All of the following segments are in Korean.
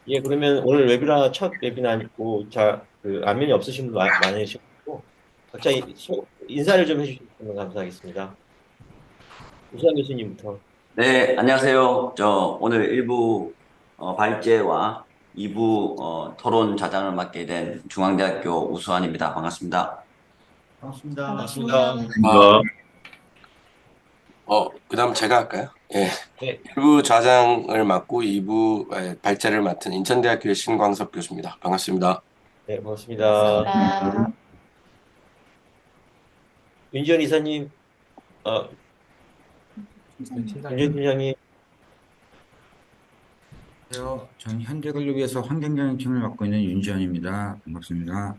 예, 그러면 오늘 웨비나 첫 웨비나이고, 안면이 없으신 분 많으시고, 각자 인사를 좀 해주시면 감사하겠습니다. 우수환 교수님부터. 네, 안녕하세요. 오늘 1부 발제와 2부 토론 자장을 맡게 된 중앙대학교 우수환입니다. 반갑습니다. 반갑습니다. 반갑습니다. 아, 반갑습니다. 그다음 제가 할까요? 예. 네, 1부 좌장을 맡고 2부 발제를 맡은 인천대학교의 신광섭 교수입니다. 반갑습니다. 네, 반갑습니다. 반갑습니다. 윤지원 이사님, 어, 윤지원 팀장님, 안녕하세요. 전 현대글로비에서 환경경영팀을 맡고 있는 윤지원입니다. 반갑습니다.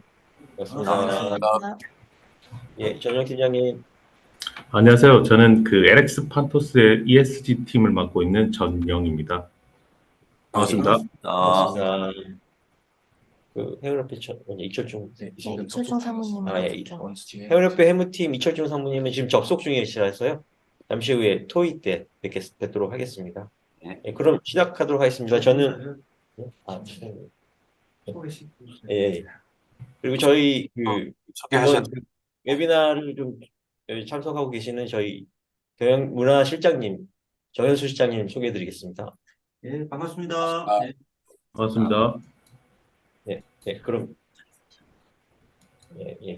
반갑습니다. 반갑습니다. 예, 전영 팀장님, 안녕하세요. 저는 그 LX 판토스의 ESG 팀을 맡고 있는 전영입니다. 예, 반갑습니다. 반갑습니다. 해운협회 먼저 이철중 네, 이사님. 이철중 사모님 아, 예. 먼저. 해운협회 해무팀 이철중 사모님은 지금 접속 중이시라서요. 잠시 후에 토의 때 뵙도록 하겠습니다. 네. 예, 그럼 시작하도록 하겠습니다. 저는 예, 예. 그리고 저희 이번 소개하셨죠? 웨비나를 좀 참석하고 계시는 저희 경영문화실장님 정현수 실장님 소개해드리겠습니다. 네, 반갑습니다. 네. 반갑습니다. 네, 네, 그럼 예, 예.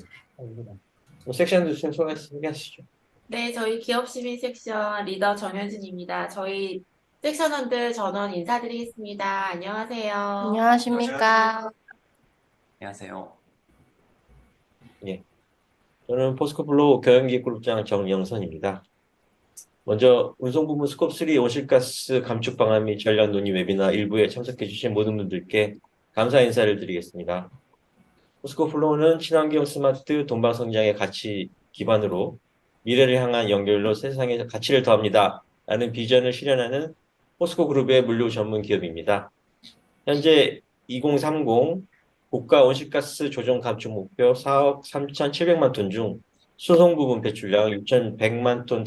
섹션도 좀 소개하시죠. 네, 저희 기업시민 섹션 리더 정현진입니다. 저희 섹션원들 전원 인사드리겠습니다. 안녕하세요. 안녕하십니까. 안녕하세요. 예. 저는 포스코플로우 경영기획그룹장 정영선입니다. 먼저 운송부문 스콥3 온실가스 감축 방안 및 전략 논의 웨비나 일부에 참석해 주신 모든 분들께 감사 인사를 드리겠습니다. 포스코플로우는 친환경 스마트 동방 성장의 가치 기반으로 미래를 향한 연결로 세상에 가치를 더합니다. 라는 비전을 실현하는 포스코 그룹의 물류 전문 기업입니다. 현재 2030 국가 온실가스 조정 감축 목표 4억 3,700만 톤 중 수송 부분 배출량 6,100만 톤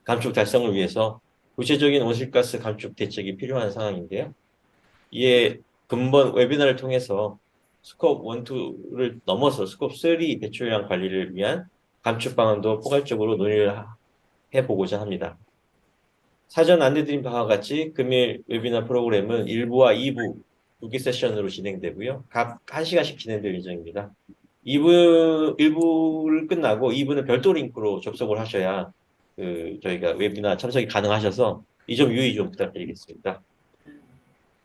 감축 달성을 위해서 구체적인 온실가스 감축 대책이 필요한 상황인데요. 이에 근본 웨비나를 통해서 스콥 1, 2를 넘어서 스콥 3 배출량 관리를 위한 감축 방안도 포괄적으로 논의를 해보고자 합니다. 사전 안내드린 바와 같이 금일 웨비나 프로그램은 1부와 2부 2개 세션으로 진행되고요. 각 1시간씩 진행될 예정입니다. 1부를 끝나고 2부는 별도 링크로 접속을 하셔야 저희가 웨비나 참석이 가능하셔서 이 점 유의 좀 부탁드리겠습니다.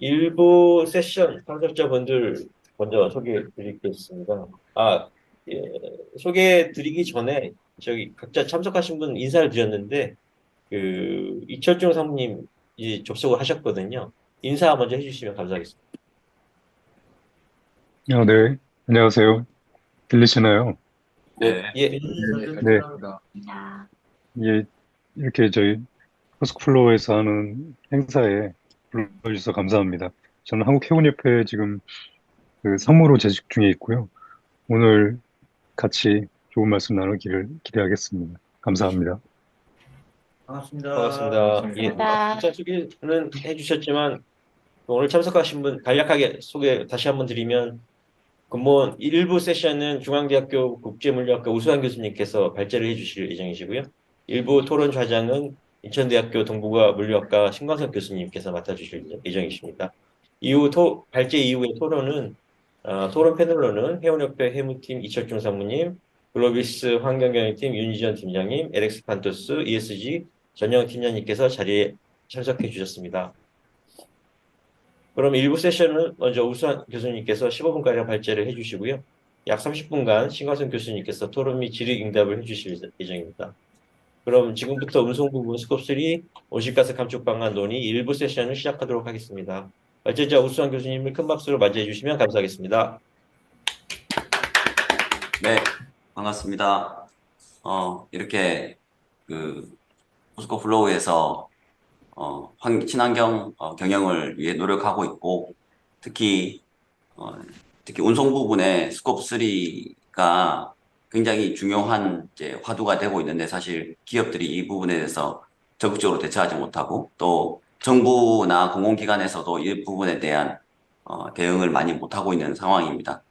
1부 세션 참석자분들 먼저 소개해 드리겠습니다. 예, 소개해 드리기 전에 저기 각자 참석하신 분 인사를 드렸는데 이철중 사모님 이제 접속을 하셨거든요. 인사 먼저 해주시면 감사하겠습니다. 네. 안녕하세요. 들리시나요? 네. 예, 네. 감사합니다. 예, 이렇게 저희 포스클로에서 하는 행사에 불러주셔서 감사합니다. 저는 한국해운협회에 지금 그 상무로 재직 중에 있고요. 오늘 같이 좋은 말씀 나누기를 기대하겠습니다. 감사합니다. 반갑습니다. 반갑습니다. 예, 반갑습니다. 각자 소개는 해주셨지만 오늘 참석하신 분 간략하게 소개 다시 한번 드리면 근본 1부 세션은 중앙대학교 국제물리학과 우수환 교수님께서 발제를 해주실 예정이시고요. 1부 토론 좌장은 인천대학교 동북아 물리학과 신광석 교수님께서 맡아주실 예정이십니다. 발제 이후의 토론은 토론 패널로는 해운협회 해무팀 이철중 사무님, 글로비스 환경경영팀 윤지전 팀장님, LX 판토스 ESG 전영 팀장님께서 자리에 참석해 주셨습니다. 그럼 1부 세션은 먼저 우수환 교수님께서 15분가량 발제를 해주시고요. 약 30분간 신광선 교수님께서 토론 및 질의응답을 해주실 예정입니다. 그럼 지금부터 운송 부분 스콥3 온실가스 감축 방안 논의 1부 세션을 시작하도록 하겠습니다. 발제자 우수환 교수님을 큰 박수로 맞이해 주시면 감사하겠습니다. 네, 반갑습니다. 이렇게 포스코 플로우에서 친환경 경영을 위해 노력하고 있고 특히 운송 부분에 스콥 3가 굉장히 중요한 이제 화두가 되고 있는데 사실 기업들이 이 부분에 대해서 적극적으로 대처하지 못하고 또 정부나 공공기관에서도 이 부분에 대한 대응을 많이 못하고 있는 상황입니다.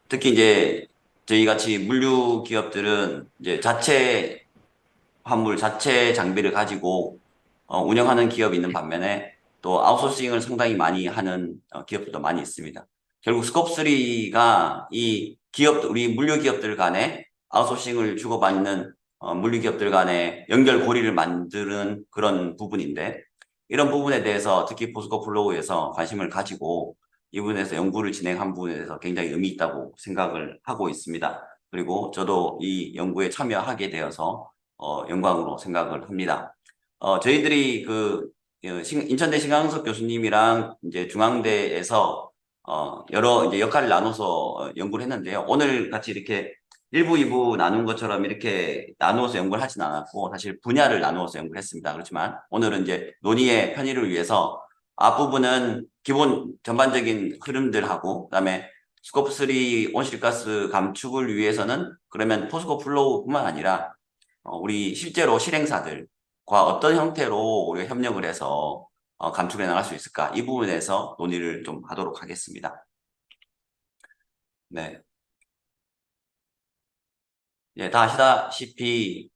특히 이제 저희 같이 물류 기업들은 이제 자체 화물, 자체 장비를 가지고 운영하는 기업이 있는 반면에 또 아웃소싱을 상당히 많이 하는 기업들도 많이 있습니다. 결국 스콥3가 이 기업, 우리 물류 기업들 간에 아웃소싱을 주고받는 물류 기업들 간에 연결고리를 만드는 그런 부분인데, 이런 부분에 대해서 특히 포스코 플로우에서 관심을 가지고 이 부분에서 연구를 진행한 부분에 대해서 굉장히 의미 있다고 생각을 하고 있습니다. 그리고 저도 이 연구에 참여하게 되어서 영광으로 생각을 합니다. 저희들이 인천대 신강석 교수님이랑 이제 중앙대에서 여러 이제 역할을 나눠서 연구를 했는데요. 오늘 같이 이렇게 1부, 2부 나눈 것처럼 이렇게 나누어서 연구를 하진 않았고, 사실 분야를 나누어서 연구를 했습니다. 그렇지만 오늘은 이제 논의의 편의를 위해서 앞부분은 기본 전반적인 흐름들하고, 그다음에 스코프3 온실가스 감축을 위해서는 그러면 포스코 플로우뿐만 아니라 우리 실제로 실행사들과 어떤 형태로 우리가 협력을 해서 감축해 나갈 수 있을까? 이 부분에서 논의를 좀 하도록 하겠습니다. 네. 예, 다 아시다시피,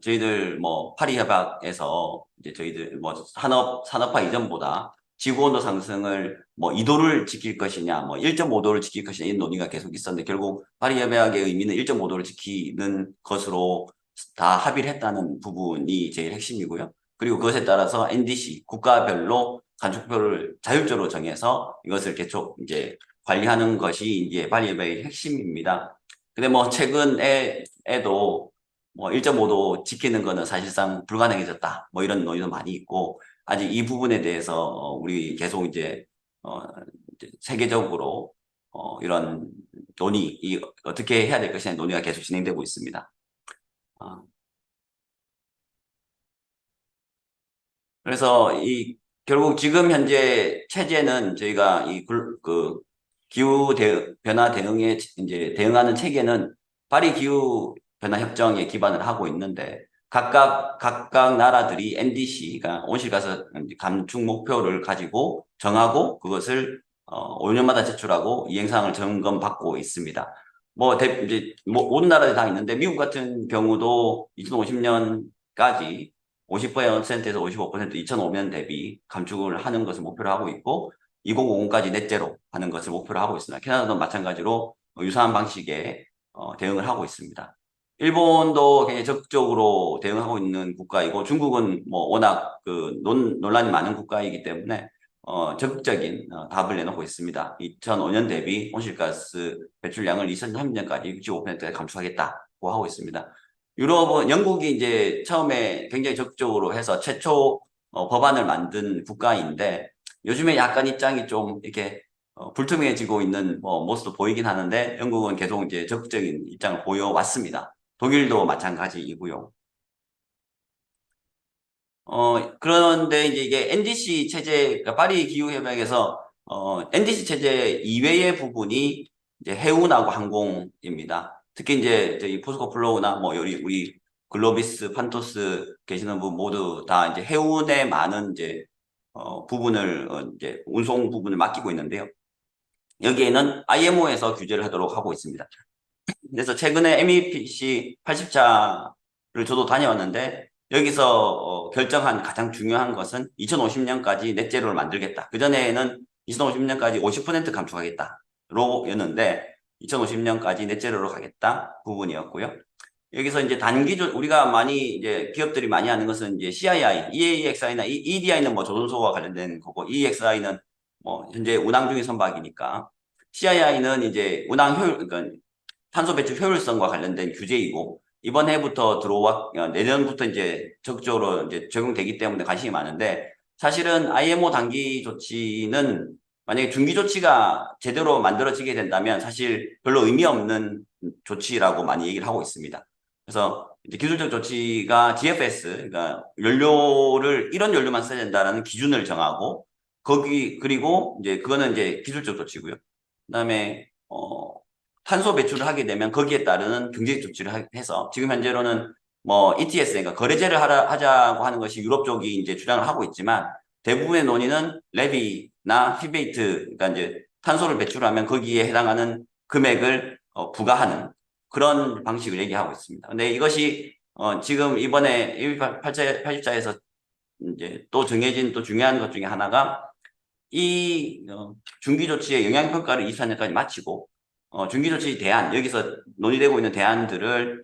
저희들 파리협약에서 이제 저희들 산업화 이전보다 지구온도 상승을 2도를 지킬 것이냐, 1.5도를 지킬 것이냐, 이 논의가 계속 있었는데, 결국 파리협약의 의미는 1.5도를 지키는 것으로 다 합의를 했다는 부분이 제일 핵심이고요. 그리고 그것에 따라서 NDC, 국가별로 간축표를 자율적으로 정해서 이것을 계속 이제 관리하는 것이 이제 파리협약의 핵심입니다. 근데 최근에도 1.5도 지키는 거는 사실상 불가능해졌다. 이런 논의도 많이 있고, 아직 이 부분에 대해서 우리 계속 이제 세계적으로 이런 어떻게 해야 될 것이냐 논의가 계속 진행되고 있습니다. 그래서 결국 지금 현재 체제는 저희가 기후 변화 대응에 이제 대응하는 체계는 파리 기후 변화 협정에 기반을 하고 있는데, 각각 나라들이 NDC가 온실가스 감축 목표를 가지고 정하고 그것을 5년마다 제출하고 이행사항을 점검받고 있습니다. 이제 모든 나라들이 다 있는데, 미국 같은 경우도 2050년까지 50%에서 55% 2005년 대비 감축을 하는 것을 목표로 하고 있고, 2050까지 넷제로 하는 것을 목표로 하고 있습니다. 캐나다도 마찬가지로 유사한 방식의 대응을 하고 있습니다. 일본도 굉장히 적극적으로 대응하고 있는 국가이고, 중국은 워낙 논란이 많은 국가이기 때문에 적극적인 답을 내놓고 있습니다. 2005년 대비 온실가스 배출량을 2030년까지 65%까지 감축하겠다고 하고 있습니다. 영국이 이제 처음에 굉장히 적극적으로 해서 최초 법안을 만든 국가인데, 요즘에 약간 입장이 좀 이렇게 불투명해지고 있는 모습도 보이긴 하는데, 영국은 계속 이제 적극적인 입장을 보여왔습니다. 독일도 마찬가지이고요. 그런데 이제 이게 NDC 체제, 그러니까 파리 기후협약에서 NDC 체제 이외의 부분이 이제 해운하고 항공입니다. 특히 이제 저희 포스코 플로우나 우리 글로비스, 판토스 계시는 분 모두 다 이제 해운에 많은 이제 부분을 이제 운송 부분을 맡기고 있는데요. 여기에는 IMO에서 규제를 하도록 하고 있습니다. 그래서 최근에 MEPC 80차를 저도 다녀왔는데, 여기서 결정한 가장 중요한 것은 2050년까지 넷제로를 만들겠다. 그전에는 2050년까지 50% 감축하겠다로였는데 2050년까지 넷제로로 가겠다 부분이었고요. 여기서 이제 우리가 많이 이제 기업들이 많이 하는 것은 이제 CII, EAXI나 EDI는 조선소와 관련된 거고, EEXI는 현재 운항 중인 선박이니까, CII는 이제 운항 효율, 그러니까 탄소 배출 효율성과 관련된 규제이고, 이번 해부터 내년부터 이제 적극적으로 이제 적용되기 때문에 관심이 많은데, 사실은 IMO 단기 조치는 만약에 중기 조치가 제대로 만들어지게 된다면 사실 별로 의미 없는 조치라고 많이 얘기를 하고 있습니다. 그래서 이제 기술적 조치가 GFS, 그러니까 이런 연료만 써야 된다라는 기준을 정하고, 그리고 이제 그거는 이제 기술적 조치고요. 그다음에 탄소 배출을 하게 되면 거기에 따르는 경제적 조치를 해서, 지금 현재로는 ETS, 그러니까 거래제를 하자고 하는 것이 유럽 쪽이 이제 주장을 하고 있지만, 대부분의 논의는 레비나 피베이트, 그러니까 이제 탄소를 배출하면 거기에 해당하는 금액을 부과하는 그런 방식을 얘기하고 있습니다. 근데 이것이 지금 이번에 AB80자에서 이제 또 정해진 또 중요한 것 중에 하나가 이 중기조치의 영향평가를 24년까지 마치고 중기조치 대안, 여기서 논의되고 있는 대안들을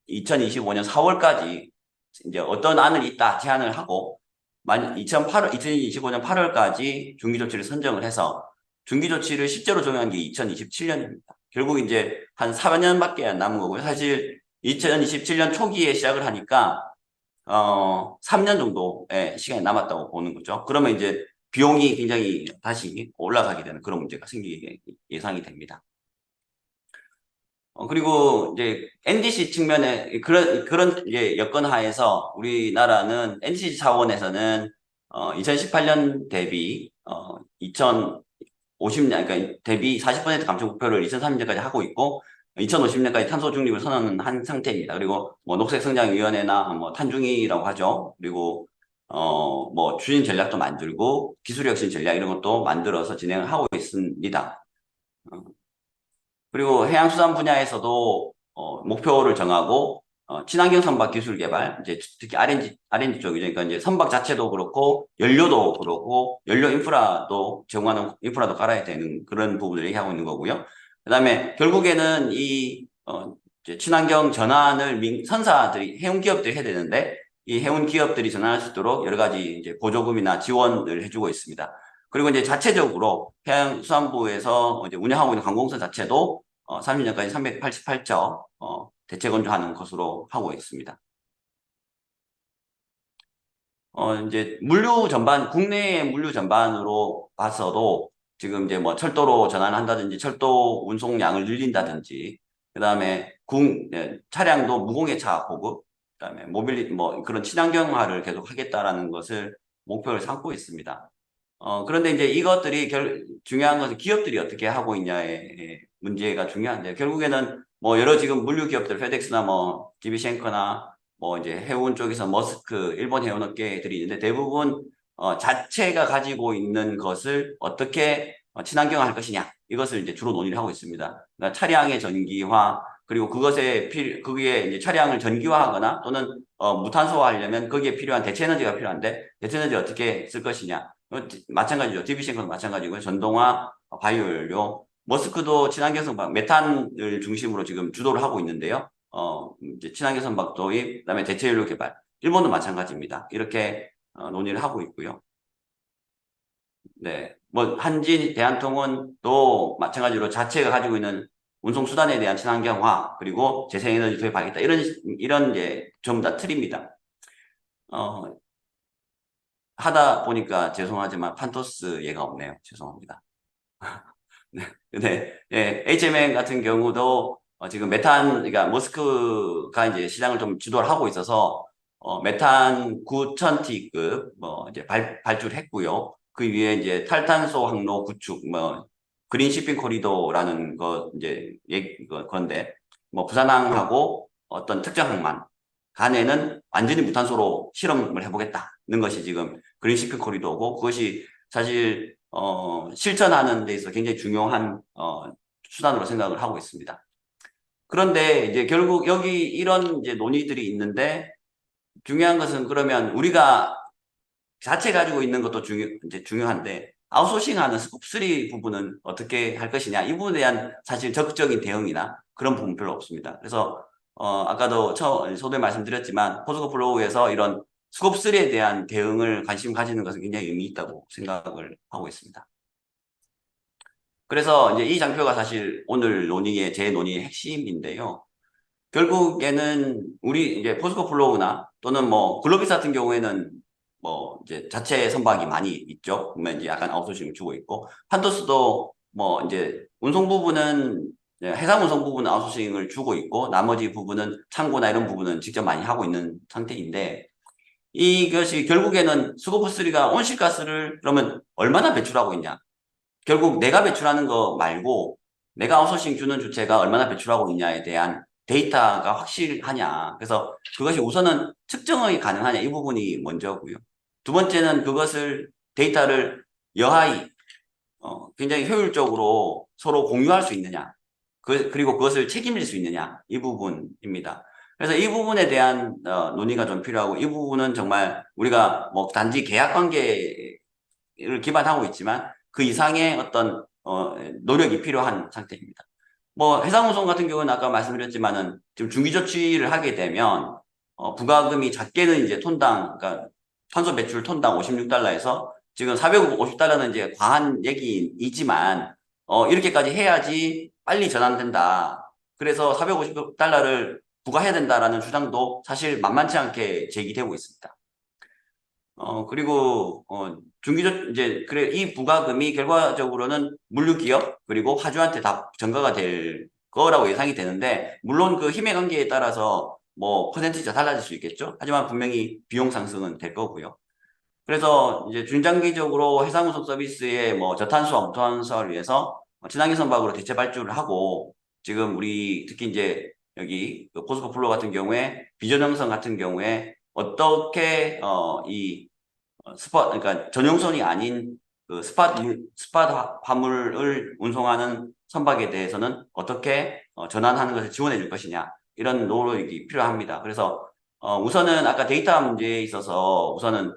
2025년 4월까지 이제 어떤 안을 있다 제안을 하고 2025년 8월까지 중기조치를 선정을 해서 중기조치를 실제로 적용한 게 2027년입니다. 결국 이제 한 4년밖에 안 남은 거고요. 사실 2027년 초기에 시작을 하니까 3년 정도의 시간이 남았다고 보는 거죠. 그러면 이제 비용이 굉장히 다시 올라가게 되는 그런 문제가 생기게 예상이 됩니다. 그리고 이제 NDC 측면에 그런 이제 여건 하에서 우리나라는 NDC 차원에서는 2018년 대비 2050년 그러니까 대비 40% 감축 목표를 2030년까지 하고 있고 2050년까지 탄소 중립을 선언한 상태입니다. 그리고 뭐 녹색성장위원회나 뭐 탄중위라고 하죠. 그리고 뭐 추진 전략도 만들고 기술혁신 전략 이런 것도 만들어서 진행을 하고 있습니다. 그리고 해양수산 분야에서도 목표를 정하고 친환경 선박 기술 개발, 이제 특히 R&D 쪽이죠. 그러니까 이제 선박 자체도 그렇고 연료도 그렇고 연료 인프라도 제공하는 인프라도 깔아야 되는 그런 부분을 얘기하고 있는 거고요. 그다음에 결국에는 이 이제 친환경 전환을 선사들이 해운 기업들이 해야 되는데 이 해운 기업들이 전환할 수 있도록 여러 가지 이제 보조금이나 지원을 해주고 있습니다. 그리고 이제 자체적으로 해양수산부에서 이제 운영하고 있는 관공선 자체도 30년까지 388척 대체 건조하는 것으로 하고 있습니다. 이제 물류 전반, 국내의 물류 전반으로 봐서도 지금 이제 뭐 철도로 전환한다든지 철도 운송량을 늘린다든지 그다음에 차량도 무공해차 보급, 그다음에 모빌리티 뭐 그런 친환경화를 계속 하겠다라는 것을 목표를 삼고 있습니다. 그런데 이제 이것들이 중요한 것은 기업들이 어떻게 하고 있냐의 문제가 중요한데 결국에는 뭐 여러 지금 물류 기업들 페덱스나 뭐 DB 쉔커나 뭐 이제 해운 쪽에서 머스크 일본 해운업계들이 있는데 대부분 자체가 가지고 있는 것을 어떻게 친환경화할 것이냐 이것을 이제 주로 논의를 하고 있습니다. 그러니까 차량의 전기화 그리고 거기에 이제 차량을 전기화하거나 또는 무탄소화하려면 거기에 필요한 대체 에너지가 필요한데 대체 에너지 어떻게 쓸 것이냐 마찬가지죠. DB 쉔커도 마찬가지고요. 전동화, 바이오연료, 머스크도 친환경 선박 메탄을 중심으로 지금 주도를 하고 있는데요. 이제 친환경 선박 도입, 그다음에 대체 연료 개발. 일본도 마찬가지입니다. 이렇게 논의를 하고 있고요. 네, 뭐 한진, 대한통운도 마찬가지로 자체가 가지고 있는 운송 수단에 대한 친환경화 그리고 재생에너지 도입하겠다 이런 이제 전부 다 틀입니다. 하다 보니까 죄송하지만 판토스 얘가 없네요. 죄송합니다. 네, 근데 예, HMN 같은 경우도 지금 메탄 그러니까 머스크가 이제 시장을 좀 주도를 하고 있어서 메탄 9,000T급 뭐 이제 발주했고요. 그 위에 이제 탈탄소 항로 구축 뭐 그린 시핑 코리도라는 거 이제 그런데 뭐 부산항하고 어떤 특정 항만 간에는 완전히 무탄소로 실험을 해보겠다는 것이 지금 그린 시핑 코리도고 그것이 사실 실천하는 데 있어서 굉장히 중요한 수단으로 생각을 하고 있습니다. 그런데 이제 결국 여기 이런 이제 논의들이 있는데 중요한 것은 그러면 우리가 자체 가지고 있는 것도 이제 중요한데 아웃소싱하는 스콥 3 부분은 어떻게 할 것이냐 이 부분에 대한 사실 적극적인 대응이나 그런 부분 별로 없습니다. 그래서 아까도 서두에 말씀드렸지만 포스코 플로우에서 이런 스콥 3에 대한 대응을 관심 가지는 것은 굉장히 의미 있다고 생각을 하고 있습니다. 그래서 이제 이 장표가 사실 오늘 제 논의의 핵심인데요. 결국에는 우리 이제 포스코 플로우나 또는 뭐 글로비스 같은 경우에는 뭐 이제 자체 선박이 많이 있죠. 그러면 이제 약간 아웃소싱을 주고 있고 판토스도 뭐 이제 운송 부분은 해상 운송 부분은 아웃소싱을 주고 있고 나머지 부분은 창고나 이런 부분은 직접 많이 하고 있는 상태인데 이것이 결국에는 스코프3가 온실가스를 그러면 얼마나 배출하고 있냐 결국 내가 배출하는 거 말고 내가 아웃소싱 주는 주체가 얼마나 배출하고 있냐에 대한 데이터가 확실하냐 그래서 그것이 우선은 측정이 가능하냐 이 부분이 먼저고요. 두 번째는 그것을 데이터를 여하이 굉장히 효율적으로 서로 공유할 수 있느냐, 그리고 그것을 책임질 수 있느냐, 이 부분입니다. 그래서 이 부분에 대한 논의가 좀 필요하고, 이 부분은 정말 우리가 뭐 단지 계약 관계를 기반하고 있지만 그 이상의 어떤 노력이 필요한 상태입니다. 뭐 해상운송 같은 경우는 아까 말씀드렸지만은 지금 중기 조치를 하게 되면 부가금이 작게는 이제 톤당, 그러니까 탄소 배출 톤당 56달러에서 지금 450달러는 이제 과한 얘기이지만 이렇게까지 해야지 빨리 전환된다. 그래서 450달러를 부과해야 된다라는 주장도 사실 만만치 않게 제기되고 있습니다. 그리고 그래 이 부가금이 결과적으로는 물류기업 그리고 화주한테 다 전가가 될 거라고 예상이 되는데, 물론 그 힘의 관계에 따라서 뭐 퍼센티지가 달라질 수 있겠죠. 하지만 분명히 비용 상승은 될 거고요. 그래서 이제 중장기적으로 해상운송 서비스의 뭐 저탄수화, 무탄수화를 위해서 친환경 선박으로 대체 발주를 하고, 지금 우리 특히 이제 여기 그 포스코 플로우 같은 경우에 비전형선 같은 경우에 어떻게 그러니까 전용선이 아닌 그 스팟 화물을 운송하는 선박에 대해서는 어떻게 전환하는 것을 지원해 줄 것이냐, 이런 노력이 필요합니다. 그래서 우선은 아까 데이터 문제에 있어서 우선은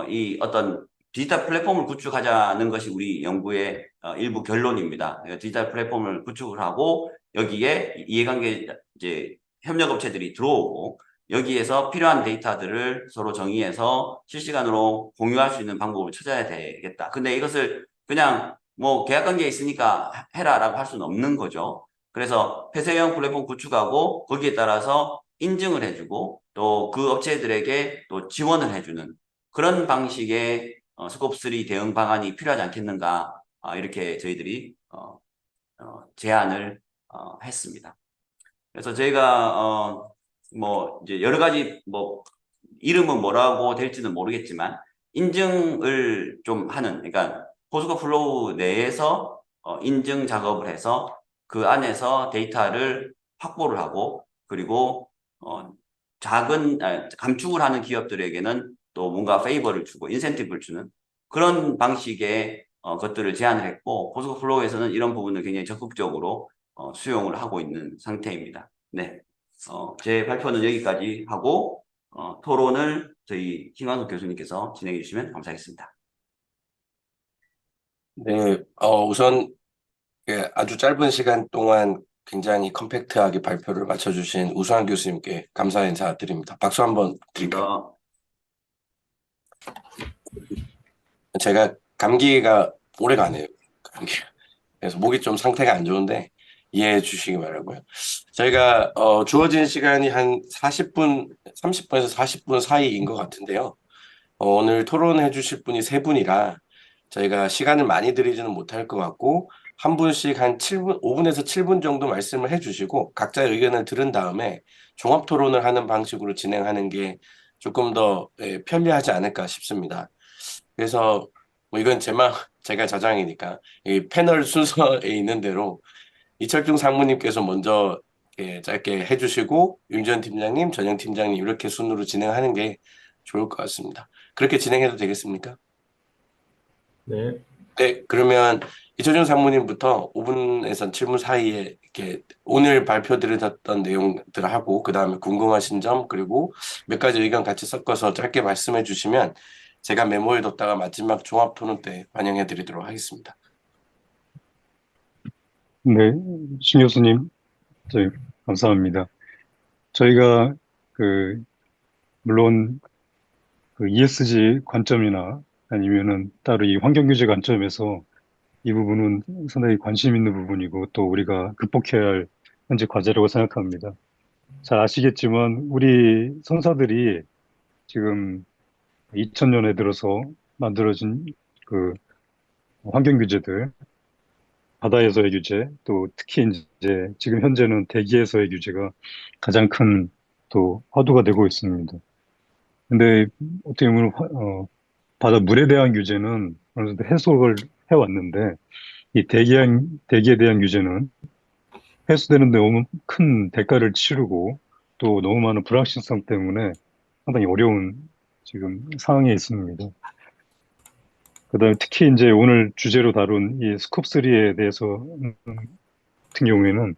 이 어떤 디지털 플랫폼을 구축하자는 것이 우리 연구의 일부 결론입니다. 디지털 플랫폼을 구축을 하고 여기에 이해관계 이제 협력업체들이 들어오고, 여기에서 필요한 데이터들을 서로 정의해서 실시간으로 공유할 수 있는 방법을 찾아야 되겠다. 근데 이것을 그냥 뭐 계약관계에 있으니까 해라라고 할 수는 없는 거죠. 그래서 폐쇄형 플랫폼 구축하고 거기에 따라서 인증을 해주고 또 그 업체들에게 또 지원을 해주는 그런 방식의 스콥3 대응 방안이 필요하지 않겠는가, 이렇게 저희들이 제안을 했습니다. 그래서 저희가 뭐 이제 여러 가지 뭐 이름은 뭐라고 될지는 모르겠지만 인증을 좀 하는, 그러니까 포스코 플로우 내에서 인증 작업을 해서 그 안에서 데이터를 확보를 하고, 그리고 감축을 하는 기업들에게는 또 뭔가 페이버를 주고 인센티브를 주는 그런 방식의 것들을 제안을 했고, 포스코 플로우에서는 이런 부분을 굉장히 적극적으로 수용을 하고 있는 상태입니다. 네, 제 발표는 여기까지 하고 토론을 저희 김광석 교수님께서 진행해 주시면 감사하겠습니다. 네, 우선 아주 짧은 시간 동안 굉장히 컴팩트하게 발표를 마쳐주신 우수한 교수님께 감사 인사드립니다. 박수 한번 드릴까요? 제가 감기가 오래 가네요. 그래서 목이 좀 상태가 안 좋은데 이해해 주시기 바라고요. 저희가 주어진 시간이 한 30분에서 40분 사이인 것 같은데요. 오늘 토론해 주실 분이 3분이라 저희가 시간을 많이 드리지는 못할 것 같고, 한 분씩 한 7분, 5분에서 7분 정도 말씀을 해주시고 각자의 의견을 들은 다음에 종합 토론을 하는 방식으로 진행하는 게 조금 더 편리하지 않을까 싶습니다. 그래서 뭐 이건 제가 자장이니까 이 패널 순서에 있는 대로 이철중 상무님께서 먼저 짧게 해주시고 윤지원 팀장님, 전영 팀장님 이렇게 순으로 진행하는 게 좋을 것 같습니다. 그렇게 진행해도 되겠습니까? 네. 네, 그러면 이철중 상무님부터 5분에서 7분 사이에 이렇게 오늘 발표 드렸던 내용들 하고 그 다음에 궁금하신 점 그리고 몇 가지 의견 같이 섞어서 짧게 말씀해 주시면 제가 메모에 뒀다가 마지막 종합 토론 때 반영해 드리도록 하겠습니다. 네, 신 교수님, 감사합니다. 저희가 물론 ESG 관점이나 아니면은 따로 이 환경규제 관점에서 이 부분은 상당히 관심 있는 부분이고 또 우리가 극복해야 할 현재 과제라고 생각합니다. 잘 아시겠지만 우리 선사들이 지금 2000년에 들어서 만들어진 환경규제들, 바다에서의 규제, 또 특히 이제 지금 현재는 대기에서의 규제가 가장 큰 또 화두가 되고 있습니다. 근데 어떻게 보면 바다 물에 대한 규제는 어느 정도 해소를 해왔는데 이 대기에 대한 규제는 해소되는데 너무 큰 대가를 치르고 또 너무 많은 불확실성 때문에 상당히 어려운 지금 상황에 있습니다. 그다음에 특히 이제 오늘 주제로 다룬 이 스콥3에 대해서 같은 경우에는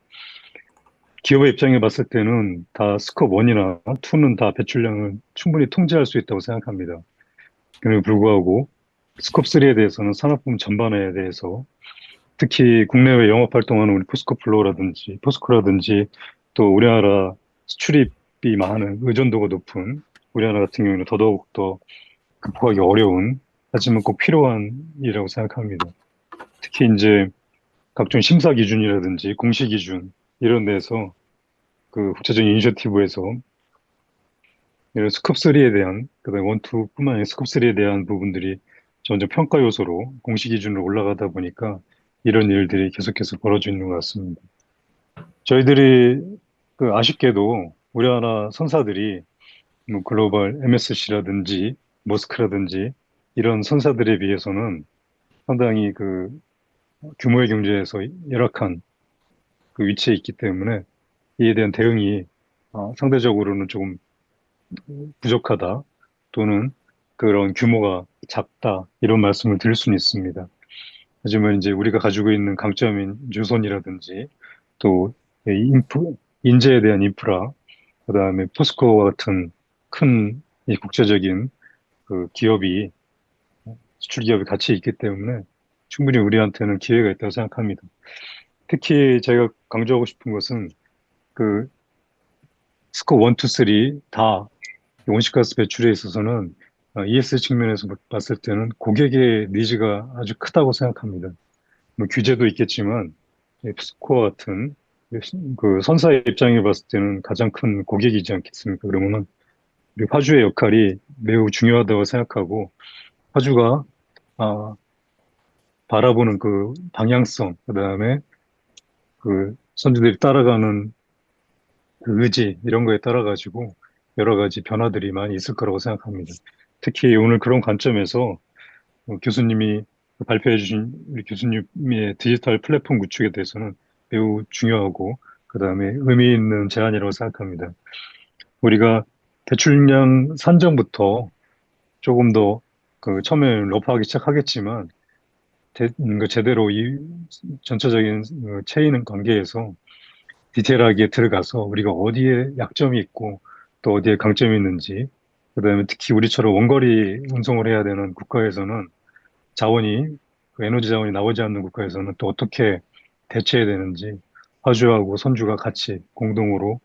기업의 입장에 봤을 때는 다 스콥 1이나 2는 다 배출량을 충분히 통제할 수 있다고 생각합니다. 그럼에도 불구하고 스콥 3에 대해서는 산업부문 전반에 대해서 특히 국내외 영업 활동하는 우리 포스코플로어라든지 포스코라든지 또 우리나라 수출입이 많은 의존도가 높은 우리나라 같은 경우는 더더욱 더 극복하기 어려운 하지만 꼭 필요한 일이라고 생각합니다. 특히 이제 각종 심사 기준이라든지 공시 기준 이런 데서 그 국제적인 이니셔티브에서 이런 스컵3에 대한 그다음에 1, 2뿐만 아니라 스컵3에 대한 부분들이 점점 평가 요소로 공시 기준으로 올라가다 보니까 이런 일들이 계속해서 벌어지고 있는 것 같습니다. 저희들이 그 아쉽게도 우리나라 선사들이 뭐 글로벌 MSC라든지 머스크라든지 이런 선사들에 비해서는 상당히 그 규모의 경제에서 열악한 그 위치에 있기 때문에 이에 대한 대응이 상대적으로는 조금 부족하다 또는 그런 규모가 작다 이런 말씀을 드릴 수는 있습니다. 하지만 이제 우리가 가지고 있는 강점인 유선이라든지 또 인재에 대한 인프라, 그다음에 포스코와 같은 큰 이 국제적인 그 기업이 수출 기업이 같이 있기 때문에 충분히 우리한테는 기회가 있다고 생각합니다. 특히 제가 강조하고 싶은 것은 그 스코어 1, 2, 3 다 온실가스 배출에 있어서는 ES 측면에서 봤을 때는 고객의 니즈가 아주 크다고 생각합니다. 뭐 규제도 있겠지만 스코어 같은 그 선사의 입장에 봤을 때는 가장 큰 고객이지 않겠습니까? 그러면은 우리 화주의 역할이 매우 중요하다고 생각하고 화주가 아, 바라보는 그 방향성, 그다음에 그 선주들이 따라가는 그 의지 이런 거에 따라 가지고 여러 가지 변화들이 많이 있을 거라고 생각합니다. 특히 오늘 그런 관점에서 교수님이 발표해 주신 우리 교수님의 디지털 플랫폼 구축에 대해서는 매우 중요하고 그다음에 의미 있는 제안이라고 생각합니다. 우리가 대출량 산정부터 조금 더 그 처음에 러프하기 시작하겠지만 제대로 이 전체적인 체인 관계에서 디테일하게 들어가서 우리가 어디에 약점이 있고 또 어디에 강점이 있는지 그다음에 특히 우리처럼 원거리 운송을 해야 되는 국가에서는 자원이 그 에너지 자원이 나오지 않는 국가에서는 또 어떻게 대처해야 되는지 화주하고 선주가 같이 공동으로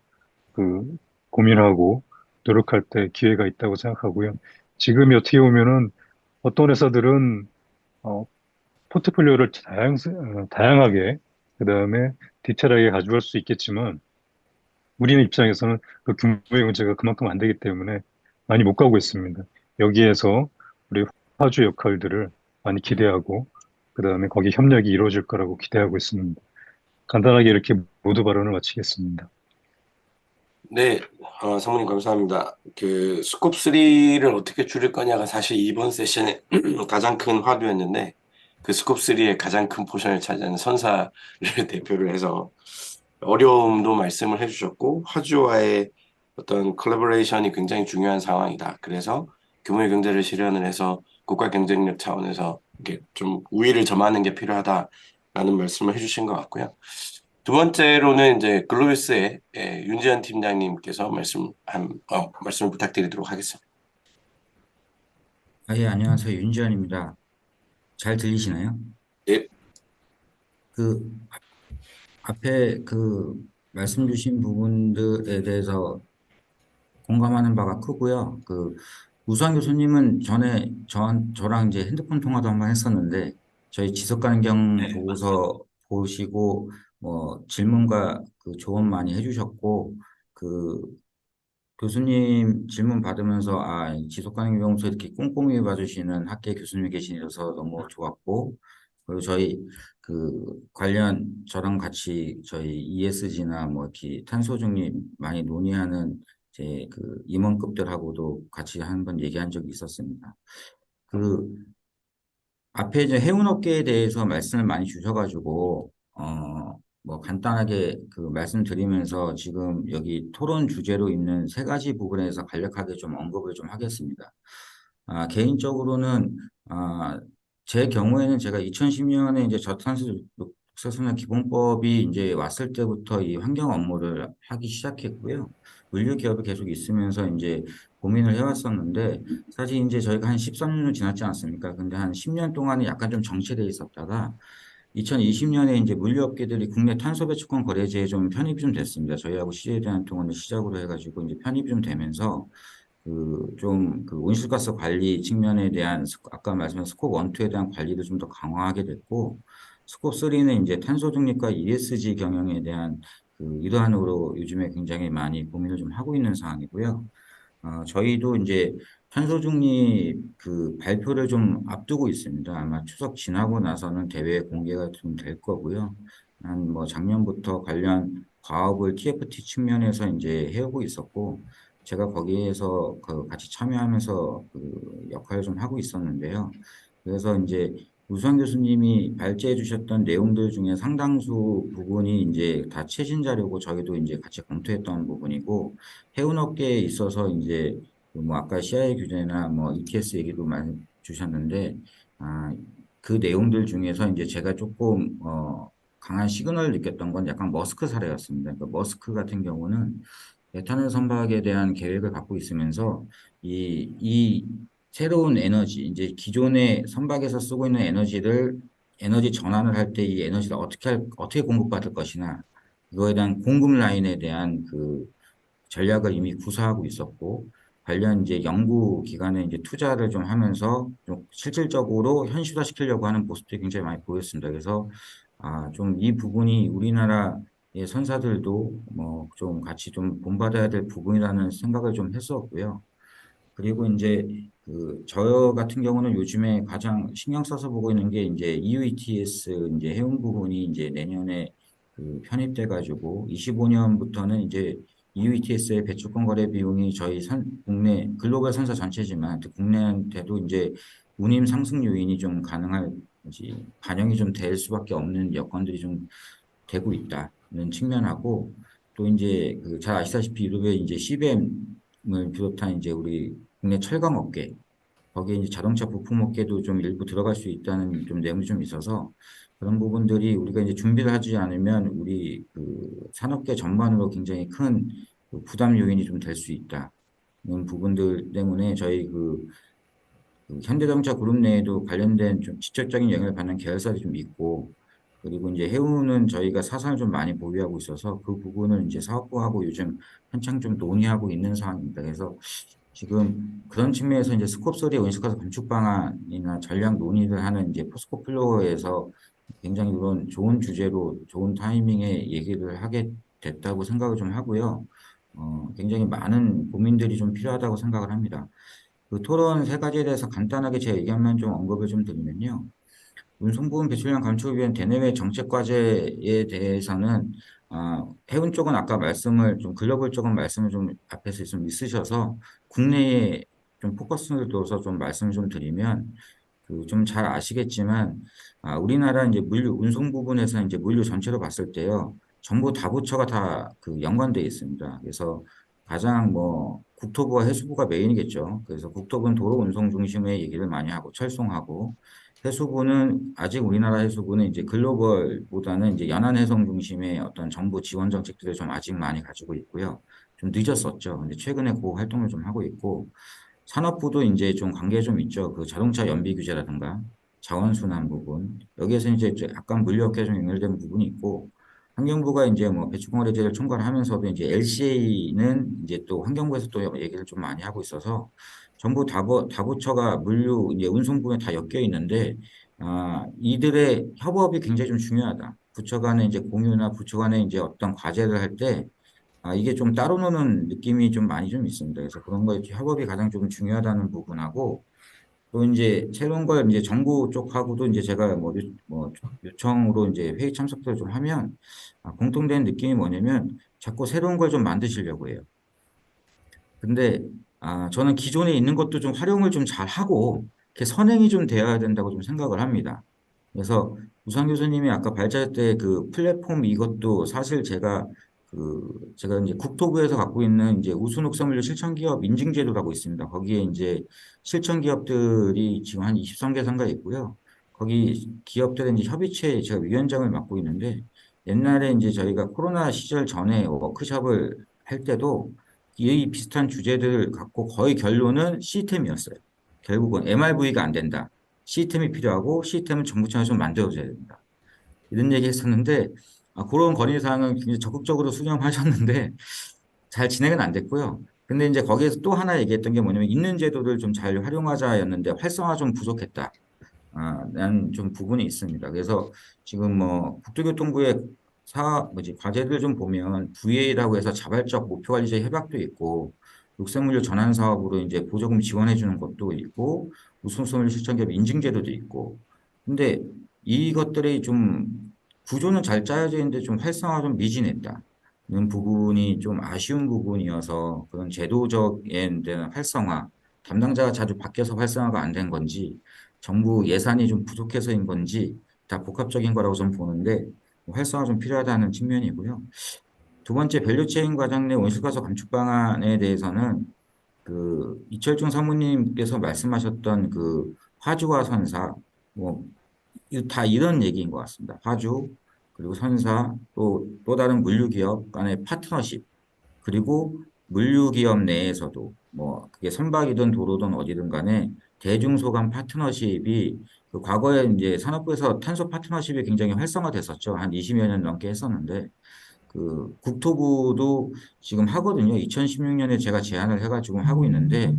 그 고민하고 노력할 때 기회가 있다고 생각하고요. 지금이 어떻게 보면은 어떤 회사들은 어, 포트폴리오를 다양하게 그다음에 디테일하게 가져갈 수 있겠지만 우리는 입장에서는 그 규모의 문제가 그만큼 안 되기 때문에 많이 못 가고 있습니다. 여기에서 우리 화주 역할들을 많이 기대하고 그다음에 거기 협력이 이루어질 거라고 기대하고 있습니다. 간단하게 이렇게 모두 발언을 마치겠습니다. 네, 사모님 감사합니다. 그 스콥3를 어떻게 줄일 거냐가 사실 이번 세션의 가장 큰 화두였는데 그 스콥3의 가장 큰 포션을 차지하는 선사를 대표를 해서 어려움도 말씀을 해주셨고 화주와의 어떤 콜라보레이션이 굉장히 중요한 상황이다. 그래서 규모의 경제를 실현을 해서 국가 경쟁력 차원에서 이렇게 좀 우위를 점하는 게 필요하다라는 말씀을 해주신 것 같고요. 두 번째로는 이제 글로비스의 윤지현 팀장님께서 말씀을 부탁드리도록 하겠습니다. 예, 안녕하세요. 윤지원입니다. 잘 들리시나요? 예. 그 앞에 그 말씀 주신 부분들에 대해서 공감하는 바가 크고요. 그 우수환 교수님은 전에 저랑 이제 핸드폰 통화도 한번 했었는데 저희 지속가능경 보고서 보시고 뭐 질문과 그 조언 많이 해주셨고 그 교수님 질문 받으면서 지속가능연구소 이렇게 꼼꼼히 봐주시는 학계 교수님이 계시셔서 너무 좋았고 그리고 저희 그 관련 저랑 같이 저희 ESG나 뭐 이렇게 탄소 중립 많이 논의하는 제 그 임원급들하고도 같이 한번 얘기한 적이 있었습니다. 그 앞에 이제 해운업계에 대해서 말씀을 많이 주셔가지고 뭐 간단하게 그 말씀드리면서 지금 여기 토론 주제로 있는 세 가지 부분에서 간략하게 좀 언급을 좀 하겠습니다. 개인적으로는 제 경우에는 제가 2010년에 이제 저탄소 녹색순환 기본법이 이제 왔을 때부터 이 환경 업무를 하기 시작했고요. 물류 기업이 계속 있으면서 이제 고민을 해왔었는데 사실 이제 저희가 한 13년 지났지 않습니까? 근데 한 10년 동안은 약간 좀 정체돼 있었다가 2020년에 이제 물류업계들이 국내 탄소 배출권 거래제에 좀 편입이 좀 됐습니다. 저희하고 CJ대한통운을 시작으로 해가지고 이제 편입이 좀 되면서 그 온실가스 관리 측면에 대한 아까 말씀하신 스콥 1, 2에 대한 관리도 좀 더 강화하게 됐고 스콥 3는 이제 탄소 중립과 ESG 경영에 대한 그 일환으로 요즘에 굉장히 많이 고민을 좀 하고 있는 상황이고요. 저희도 이제 탄소 중립 그 발표를 좀 앞두고 있습니다. 아마 추석 지나고 나서는 대회 공개가 좀 될 거고요. 한 뭐 작년부터 관련 과업을 TFT 측면에서 이제 해오고 있었고, 제가 거기에서 그 같이 참여하면서 그 역할을 좀 하고 있었는데요. 그래서 이제 우수환 교수님이 발제해 주셨던 내용들 중에 상당수 부분이 이제 다 최신 자료고 저희도 이제 같이 검토했던 부분이고, 해운업계에 있어서 이제 그뭐 아까 CI 규제나 뭐 ETS 얘기도 많이 주셨는데 아, 그 내용들 중에서 이제 제가 조금 강한 시그널을 느꼈던 건 약간 머스크 사례였습니다. 그러니까 머스크 같은 경우는 에탄올 선박에 대한 계획을 갖고 있으면서 이 새로운 에너지, 이제 기존의 선박에서 쓰고 있는 에너지 전환을 할 때 이 에너지를 어떻게 공급받을 것이나 이거에 대한 공급 라인에 대한 그 전략을 이미 구사하고 있었고 관련 이제 연구 기관에 이제 투자를 좀 하면서 좀 실질적으로 현실화시키려고 하는 모습들이 굉장히 많이 보였습니다. 그래서 좀 이 부분이 우리나라의 선사들도 뭐 좀 같이 좀 본받아야 될 부분이라는 생각을 좀 했었고요. 그리고 이제 저 같은 경우는 요즘에 가장 신경 써서 보고 있는 게 이제 EU ETS 이제 해운 부분이 이제 내년에 편입돼 가지고 25년부터는 이제 EU ETS의 배출권 거래 비용이 저희 국내 글로벌 선사 전체지만 국내한테도 이제 운임 상승 요인이 좀 반영이 좀 될 수밖에 없는 여건들이 좀 되고 있다는 측면하고 또 이제 잘 아시다시피 유럽의 이제 CBAM을 비롯한 이제 우리 국내 철강 업계 거기에 이제 자동차 부품 업계도 좀 일부 들어갈 수 있다는 좀 내용이 좀 있어서 그런 부분들이 우리가 이제 준비를 하지 않으면 우리 산업계 전반으로 굉장히 큰그 부담 요인이 좀 될 수 있다는 부분들 때문에 저희 현대자동차 그룹 내에도 관련된 좀 직접적인 영향을 받는 계열사들이 좀 있고, 그리고 이제 해운은 저희가 사상을 좀 많이 보유하고 있어서 그 부분을 이제 사업부하고 요즘 한창 좀 논의하고 있는 상황입니다. 그래서 지금 그런 측면에서 이제 스콥3의 온실가스 감축 방안이나 전략 논의를 하는 이제 포스코 플로어에서 굉장히 이런 좋은 주제로 좋은 타이밍에 얘기를 하게 됐다고 생각을 좀 하고요. 굉장히 많은 고민들이 좀 필요하다고 생각을 합니다. 토론 세 가지에 대해서 간단하게 제 의견만 좀 언급을 좀 드리면요. 운송부분 배출량 감축을 위한 대내외 정책 과제에 대해서는 해운 쪽은 아까 말씀을 좀 글로벌 쪽은 말씀을 좀 앞에서 좀 있으셔서 국내에 좀 포커스를 둬서 좀 말씀을 좀 드리면 좀 잘 아시겠지만 우리나라 이제 물류 운송 부분에서 이제 물류 전체로 봤을 때요. 정부 다부처가 다 연관돼 있습니다. 그래서 가장 뭐 국토부와 해수부가 메인이겠죠. 그래서 국토부는 도로 운송 중심의 얘기를 많이 하고 철송하고 해수부는 아직 우리나라 해수부는 이제 글로벌보다는 이제 연안 해송 중심의 어떤 정부 지원 정책들을 좀 아직 많이 가지고 있고요. 좀 늦었었죠. 근데 최근에 그 활동을 좀 하고 있고 산업부도 이제 좀 관계 좀 있죠. 자동차 연비 규제라든가 자원순환 부분 여기에서 이제 약간 물류업계 좀 연결된 부분이 있고 환경부가 이제 뭐 배출권거래제를 총괄을 하면서도 이제 LCA는 이제 또 환경부에서 또 얘기를 좀 많이 하고 있어서 전부 다부처가 물류 이제 운송부에 다 엮여 있는데 이들의 협업이 굉장히 좀 중요하다. 부처 간의 이제 공유나 부처 간의 이제 어떤 과제를 할 때 이게 좀 따로 노는 느낌이 좀 많이 좀 있습니다. 그래서 그런 거에 협업이 가장 좀 중요하다는 부분하고 또 이제 새로운 걸 이제 정부 쪽하고도 이제 제가 뭐 요청으로 이제 회의 참석을 좀 하면 공통된 느낌이 뭐냐면 자꾸 새로운 걸 좀 만드시려고 해요. 근데 저는 기존에 있는 것도 좀 활용을 좀 잘 하고 이렇게 선행이 좀 되어야 된다고 좀 생각을 합니다. 그래서 우상 교수님이 아까 발제할 때 플랫폼 이것도 사실 제가 이제 국토부에서 갖고 있는 이제 우수녹색물류 실천기업 인증제도라고 있습니다. 거기에 이제 실천기업들이 지금 한 23개 상가 있고요. 거기 기업들의 이제 협의체 제가 위원장을 맡고 있는데 옛날에 이제 저희가 코로나 시절 전에 워크숍을 할 때도 이 비슷한 주제들을 갖고 거의 결론은 시스템이었어요. 결국은 MRV가 안 된다. 시스템이 필요하고 시스템은 정부 차원에서 좀 만들어줘야 된다. 이런 얘기 했었는데 그런 건의사항은 굉장히 적극적으로 수렴하셨는데 잘 진행은 안 됐고요. 근데 이제 거기에서 또 하나 얘기했던 게 뭐냐면 있는 제도를 좀 잘 활용하자였는데 활성화 좀 부족했다. 라는 좀 부분이 있습니다. 그래서 지금 뭐 국토교통부의 과제들 좀 보면 VA라고 해서 자발적 목표관리제 협약도 있고 육색물류 전환 사업으로 이제 보조금 지원해 주는 것도 있고 우수성물 실천기업 인증제도도 있고 근데 이것들이 좀 구조는 잘 짜여져 있는데 좀 활성화 좀 미진했다. 이런 부분이 좀 아쉬운 부분이어서 그런 제도적인 데는 활성화 담당자가 자주 바뀌어서 활성화가 안 된 건지 정부 예산이 좀 부족해서인 건지 다 복합적인 거라고 좀 보는데 활성화 좀 필요하다는 측면이고요. 두 번째 밸류체인 과정 내 온실가스 감축 방안에 대해서는 그 이철중 사모님께서 말씀하셨던 그 화주와 선사 뭐 다 이런 얘기인 것 같습니다. 화주 그리고 선사 또 다른 물류기업 간의 파트너십 그리고 물류기업 내에서도 뭐 그게 선박이든 도로든 어디든 간에 대중소 간 파트너십이 그 과거에 이제 산업부에서 탄소 파트너십이 굉장히 활성화됐었죠. 한 20여 년 넘게 했었는데 그 국토부도 지금 하거든요. 2016년에 제가 제안을 해가지고 하고 있는데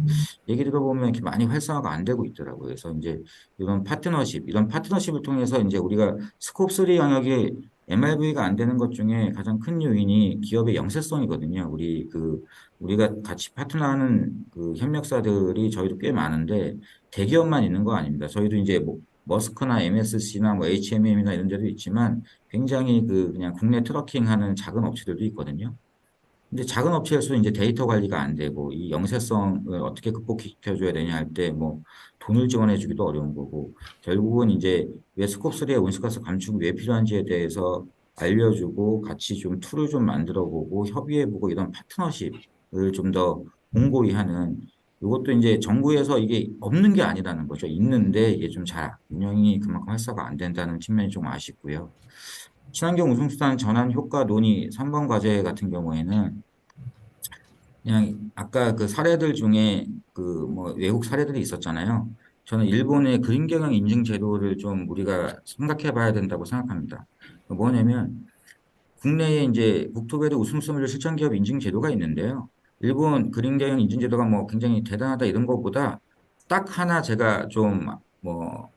얘기 들어보면 이렇게 많이 활성화가 안 되고 있더라고요. 그래서 이제 이런 파트너십을 통해서 이제 우리가 스콥 3 영역이 MRV가 안 되는 것 중에 가장 큰 요인이 기업의 영세성이거든요. 우리가 같이 파트너하는 그 협력사들이 저희도 꽤 많은데 대기업만 있는 거 아닙니다. 저희도 이제 뭐 머스크나 MSC나 뭐 HMM이나 이런 데도 있지만 굉장히 그냥 국내 트러킹하는 작은 업체들도 있거든요. 근데 작은 업체에서 이제 데이터 관리가 안 되고 이 영세성을 어떻게 극복시켜줘야 되냐 할 때 뭐 돈을 지원해주기도 어려운 거고 결국은 이제 왜 스콥3의 온실가스 감축이 왜 필요한지에 대해서 알려주고 같이 좀 툴을 좀 만들어보고 협의해보고 이런 파트너십을 좀 더 공고히 하는 이것도 이제 정부에서 이게 없는 게 아니라는 거죠. 있는데 이게 좀 잘 운영이 그만큼 활성화가 안 된다는 측면이 좀 아쉽고요. 친환경 운송수단 전환 효과 논의 3번 과제 같은 경우에는 그냥 아까 그 사례들 중에 그 뭐 외국 사례들이 있었잖아요. 저는 일본의 그린 경영 인증 제도를 좀 우리가 생각해 봐야 된다고 생각합니다. 뭐냐면 국내에 이제 국토배도 우승성물 실천 기업 인증 제도가 있는데요. 일본 그린 경영 인증 제도가 뭐 굉장히 대단하다 이런 것보다 딱 하나 제가 좀 뭐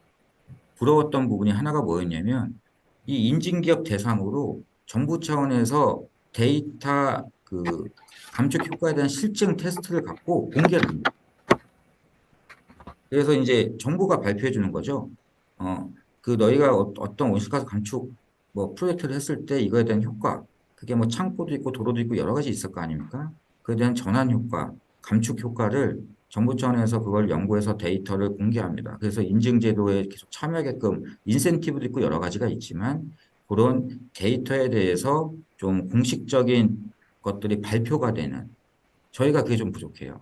부러웠던 부분이 하나가 뭐였냐면 이 인증기업 대상으로 정부 차원에서 데이터 그 감축 효과에 대한 실증 테스트를 갖고 공개를 합니다. 그래서 이제 정부가 발표해 주는 거죠. 그 너희가 어떤 온실가스 감축 뭐 프로젝트를 했을 때 이거에 대한 효과, 그게 뭐 창고도 있고 도로도 있고 여러 가지 있을 거 아닙니까? 그에 대한 전환 효과, 감축 효과를 정부 차원에서 그걸 연구해서 데이터를 공개합니다. 그래서 인증 제도에 계속 참여하게끔 인센티브도 있고 여러 가지가 있지만 그런 데이터에 대해서 좀 공식적인 것들이 발표가 되는 저희가 그게 좀 부족해요.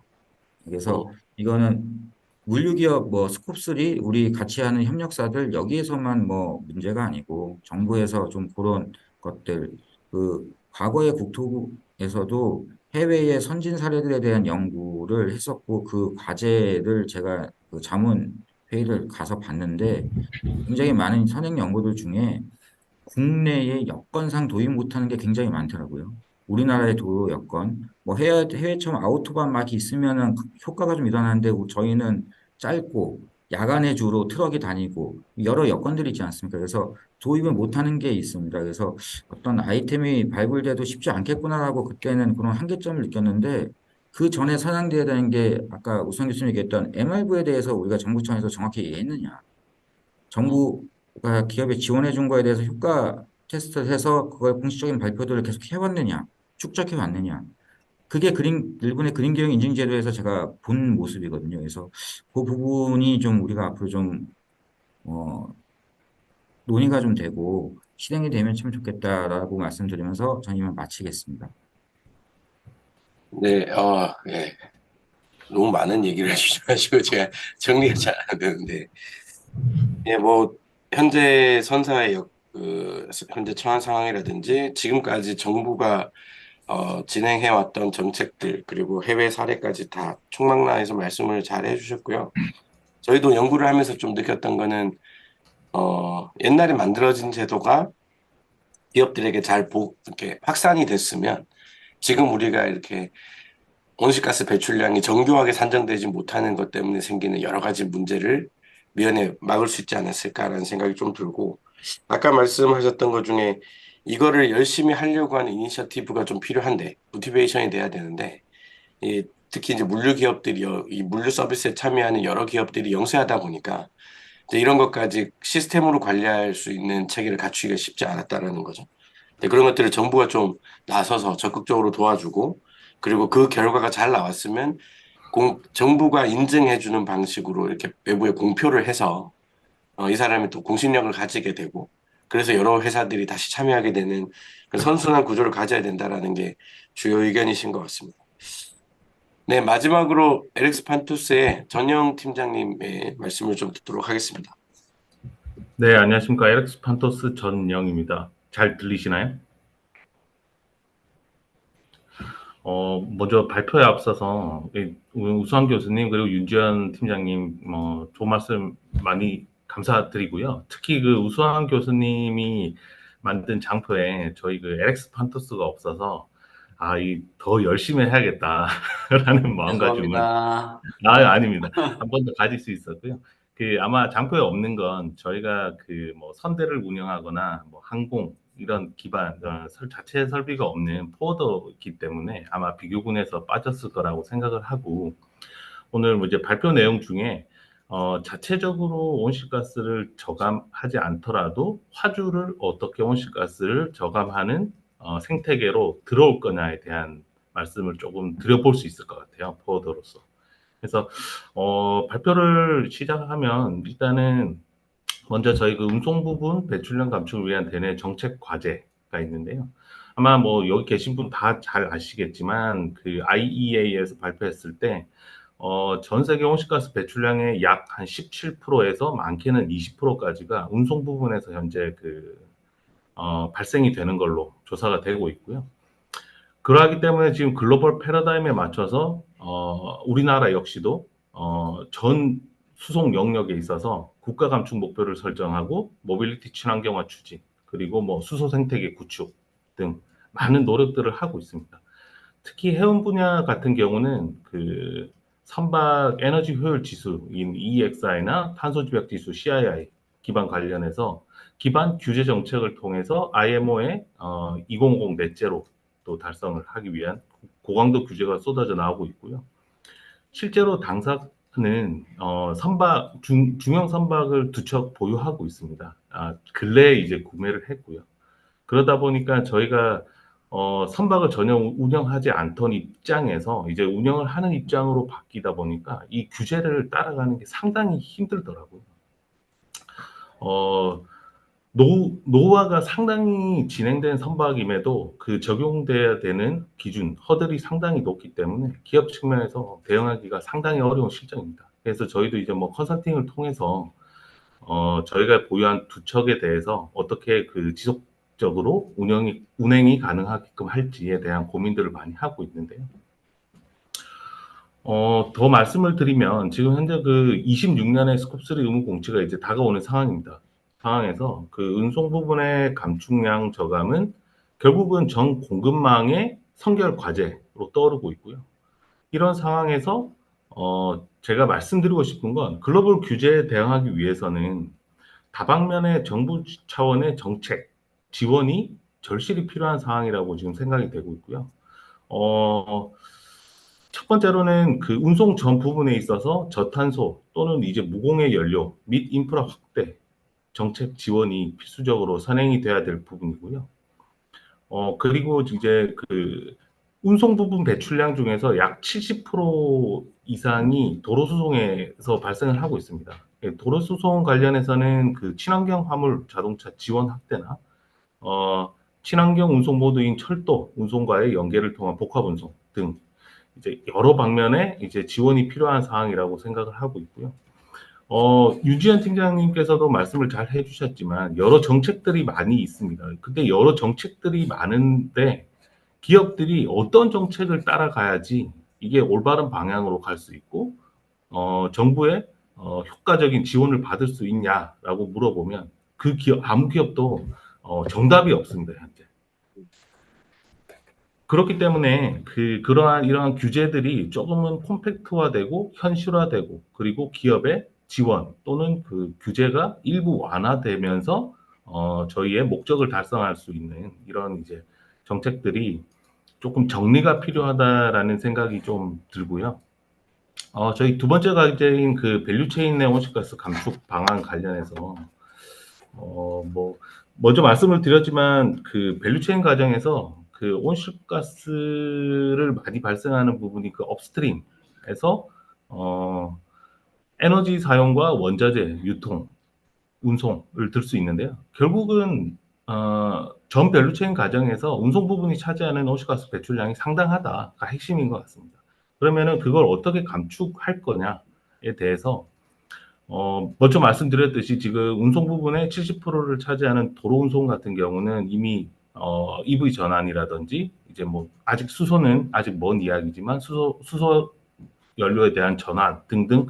그래서 이거는 물류기업 뭐 스콥3 우리 같이 하는 협력사들 여기에서만 뭐 문제가 아니고 정부에서 좀 그런 것들 그 과거의 국토부에서도 해외의 선진 사례들에 대한 연구를 했었고 그 과제를 제가 그 자문 회의를 가서 봤는데 굉장히 많은 선행 연구들 중에 국내에 여건상 도입 못하는 게 굉장히 많더라고요. 우리나라의 도로 여건, 뭐 해외처럼 아우토반 막이 있으면은 효과가 좀 일어나는데 저희는 짧고 야간에 주로 트럭이 다니고 여러 여건들이 있지 않습니까? 그래서 도입을 못하는 게 있습니다. 그래서 어떤 아이템이 발굴돼도 쉽지 않겠구나라고 그때는 그런 한계점을 느꼈는데 그 전에 선양돼야 되는 게 아까 우선 교수님 얘기했던 MRV에 대해서 우리가 정부 차원에서 정확히 얘기했느냐. 정부가 기업에 지원해 준 거에 대해서 효과 테스트를 해서 그걸 공식적인 발표들을 계속 해왔느냐, 축적해 왔느냐. 그게 일본의 그린 경영 인증 제도에서 제가 본 모습이거든요. 그래서 그 부분이 좀 우리가 앞으로 좀, 논의가 좀 되고 실행이 되면 참 좋겠다라고 말씀드리면서 저는 이만 마치겠습니다. 네, 예. 너무 많은 얘기를 해주셔가지고 제가 정리가 잘 안 되는데, 예, 뭐 현재 선사의 현재 처한 상황이라든지 지금까지 정부가 진행해왔던 정책들 그리고 해외 사례까지 다 총망라해서 말씀을 잘 해주셨고요. 저희도 연구를 하면서 좀 느꼈던 거는 옛날에 만들어진 제도가 기업들에게 이렇게 확산이 됐으면 지금 우리가 이렇게 온실가스 배출량이 정교하게 산정되지 못하는 것 때문에 생기는 여러 가지 문제를 미연에 막을 수 있지 않았을까라는 생각이 좀 들고, 아까 말씀하셨던 것 중에 이거를 열심히 하려고 하는 이니셔티브가 좀 필요한데, 모티베이션이 돼야 되는데, 특히 이제 물류 기업들이 이 물류 서비스에 참여하는 여러 기업들이 영세하다 보니까 이제 이런 것까지 시스템으로 관리할 수 있는 체계를 갖추기가 쉽지 않았다라는 거죠. 그런 것들을 정부가 좀 나서서 적극적으로 도와주고, 그리고 그 결과가 잘 나왔으면 정부가 인증해주는 방식으로 이렇게 외부에 공표를 해서 이 사람이 또 공신력을 가지게 되고, 그래서 여러 회사들이 다시 참여하게 되는 그 선순환 구조를 가져야 된다라는 게 주요 의견이신 것 같습니다. 네, 마지막으로 LX 판투스의 전영 팀장님의 말씀을 좀 듣도록 하겠습니다. 네, 안녕하십니까. LX 판토스 전영입니다. 잘 들리시나요? 먼저 발표에 앞서서 우수환 교수님 그리고 윤지현 팀장님 좋은 말씀 많이 감사드리고요. 특히 그 우수환 교수님이 만든 장표에 저희 그 LX 판토스가 없어서 더 열심히 해야겠다라는 마음가짐을 죄송합니다. 아닙니다. 한 번 더 가질 수 있었고요. 아마 장표에 없는 건 저희가 선대를 운영하거나 항공 이런 기반 자체 설비가 없는 포워더이기 때문에 아마 비교군에서 빠졌을 거라고 생각을 하고, 오늘 이제 발표 내용 중에 자체적으로 온실가스를 저감하지 않더라도 화주를 어떻게 온실가스를 저감하는 생태계로 들어올 거냐에 대한 말씀을 조금 드려볼 수 있을 것 같아요. 포워더로서. 그래서 발표를 시작하면 일단은 먼저 저희 그 운송 부분 배출량 감축을 위한 대내 정책 과제가 있는데요. 아마 여기 계신 분 다 잘 아시겠지만 그 IEA에서 발표했을 때 전 세계 온실가스 배출량의 약 한 17%에서 많게는 20%까지가 운송 부분에서 현재 발생이 되는 걸로 조사가 되고 있고요. 그러하기 때문에 지금 글로벌 패러다임에 맞춰서 우리나라 역시도 전 수송 영역에 있어서 국가 감축 목표를 설정하고 모빌리티 친환경화 추진, 그리고 수소 생태계 구축 등 많은 노력들을 하고 있습니다. 특히 해운 분야 같은 경우는 선박 에너지 효율 지수인 EEXI나 탄소 집약 지수 CII 기반 관련해서 기반 규제 정책을 통해서 IMO의 2050 넷제로 또 달성을 하기 위한 고강도 규제가 쏟아져 나오고 있고요. 실제로 당사는 중형 선박을 2척 보유하고 있습니다. 근래에 이제 구매를 했고요. 그러다 보니까 저희가 선박을 전혀 운영하지 않던 입장에서 이제 운영을 하는 입장으로 바뀌다 보니까 이 규제를 따라가는 게 상당히 힘들더라고요. 노후화가 상당히 진행된 선박임에도 적용돼야 되는 기준, 허들이 상당히 높기 때문에 기업 측면에서 대응하기가 상당히 어려운 실정입니다. 그래서 저희도 이제 컨설팅을 통해서 저희가 보유한 2척에 대해서 어떻게 지속적으로 운행이 가능하게끔 할지에 대한 고민들을 많이 하고 있는데요. 더 말씀을 드리면 지금 현재 26년의 스콥3 의무 공시가 이제 다가오는 상황에서 운송 부분의 감축량 저감은 결국은 전 공급망의 선결 과제로 떠오르고 있고요. 이런 상황에서 제가 말씀드리고 싶은 건 글로벌 규제에 대응하기 위해서는 다방면의 정부 차원의 정책, 지원이 절실히 필요한 상황이라고 지금 생각이 되고 있고요. 첫 번째로는 운송 전 부분에 있어서 저탄소 또는 이제 무공해 연료 및 인프라 확대 정책 지원이 필수적으로 선행이 돼야 될 부분이고요. 그리고 이제 운송 부분 배출량 중에서 약 70% 이상이 도로 수송에서 발생을 하고 있습니다. 도로 수송 관련해서는 친환경 화물 자동차 지원 확대나 친환경 운송 모드인 철도 운송과의 연계를 통한 복합 운송 등 이제 여러 방면의 이제 지원이 필요한 상황이라고 생각을 하고 있고요. 유지현 팀장님께서도 말씀을 잘 해주셨지만 여러 정책들이 많이 있습니다. 근데 여러 정책들이 많은데 기업들이 어떤 정책을 따라가야지 이게 올바른 방향으로 갈 수 있고 정부의 효과적인 지원을 받을 수 있냐라고 물어보면 그 기업 아무 기업도 정답이 없습니다, 현재. 그렇기 때문에 그러한 이러한 규제들이 조금은 콤팩트화되고 현실화되고 그리고 기업의 지원 또는 그 규제가 일부 완화되면서 저희의 목적을 달성할 수 있는 이런 이제 정책들이 조금 정리가 필요하다라는 생각이 좀 들고요. 저희 두 번째 과제인 그 밸류체인 내 온실가스 감축 방안 관련해서 뭐 먼저 말씀을 드렸지만 그 밸류체인 과정에서 그 온실가스를 많이 발생하는 부분이 그 업스트림에서 에너지 사용과 원자재 유통, 운송을 들 수 있는데요. 결국은 전 밸류체인 과정에서 운송 부분이 차지하는 온실가스 배출량이 상당하다가 핵심인 것 같습니다. 그러면은 그걸 어떻게 감축할 거냐에 대해서 먼저 말씀드렸듯이 지금 운송 부분의 70%를 차지하는 도로 운송 같은 경우는 이미 EV 전환이라든지 이제 뭐 아직 수소는 아직 먼 이야기지만 수소 연료에 대한 전환 등등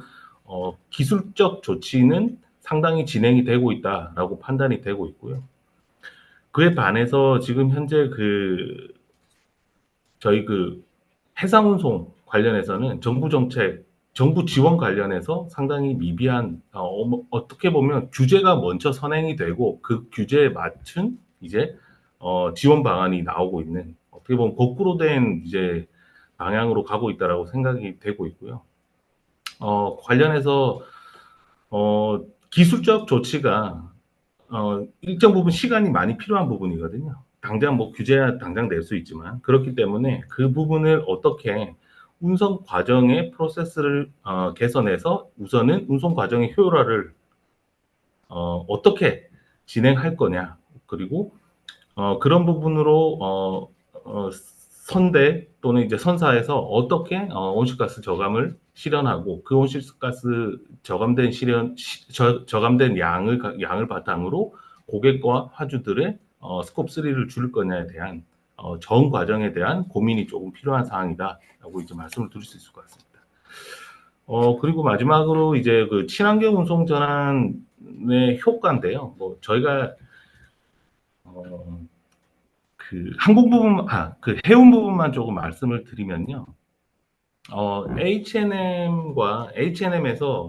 기술적 조치는 상당히 진행이 되고 있다라고 판단이 되고 있고요. 그에 반해서 지금 현재 저희 해상 운송 관련해서는 정부 정책, 정부 지원 관련해서 상당히 미비한 어떻게 보면 규제가 먼저 선행이 되고 그 규제에 맞춘 이제 지원 방안이 나오고 있는 어떻게 보면 거꾸로 된 이제 방향으로 가고 있다라고 생각이 되고 있고요. 관련해서 기술적 조치가 일정 부분 시간이 많이 필요한 부분이거든요. 당장 뭐 규제야 당장 낼 수 있지만 그렇기 때문에 그 부분을 어떻게 운송 과정의 프로세스를 개선해서 우선은 운송 과정의 효율화를 어떻게 진행할 거냐 그리고 그런 부분으로 선대 또는 이제 선사에서 어떻게 온실가스 저감을 실현하고 그 온실가스 저감된 저감된 양을 바탕으로 고객과 화주들의 스콥 3를 줄일 거냐에 대한 전 과정에 대한 고민이 조금 필요한 사항이다라고 이제 말씀을 드릴 수 있을 것 같습니다. 그리고 마지막으로 이제 그 친환경 운송 전환의 효과인데요. 뭐 저희가 항공 부분, 그 해운 부분만 조금 말씀을 드리면요. H&M에서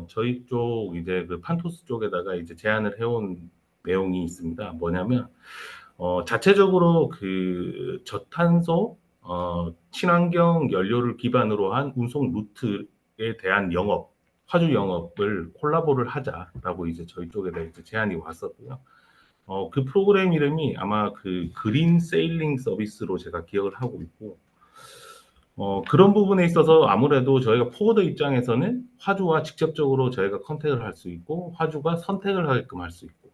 저희 쪽 이제 그 판토스 쪽에다가 이제 제안을 해온 내용이 있습니다. 뭐냐면, 자체적으로 그 저탄소, 친환경 연료를 기반으로 한 운송 루트에 대한 화주 영업을 콜라보를 하자라고 이제 저희 쪽에다 이제 제안이 왔었고요. 그 프로그램 이름이 아마 그 그린 세일링 서비스로 제가 기억을 하고 있고, 그런 부분에 있어서 아무래도 저희가 포워더 입장에서는 화주와 직접적으로 저희가 컨택을 할 수 있고, 화주가 선택을 하게끔 할 수 있고,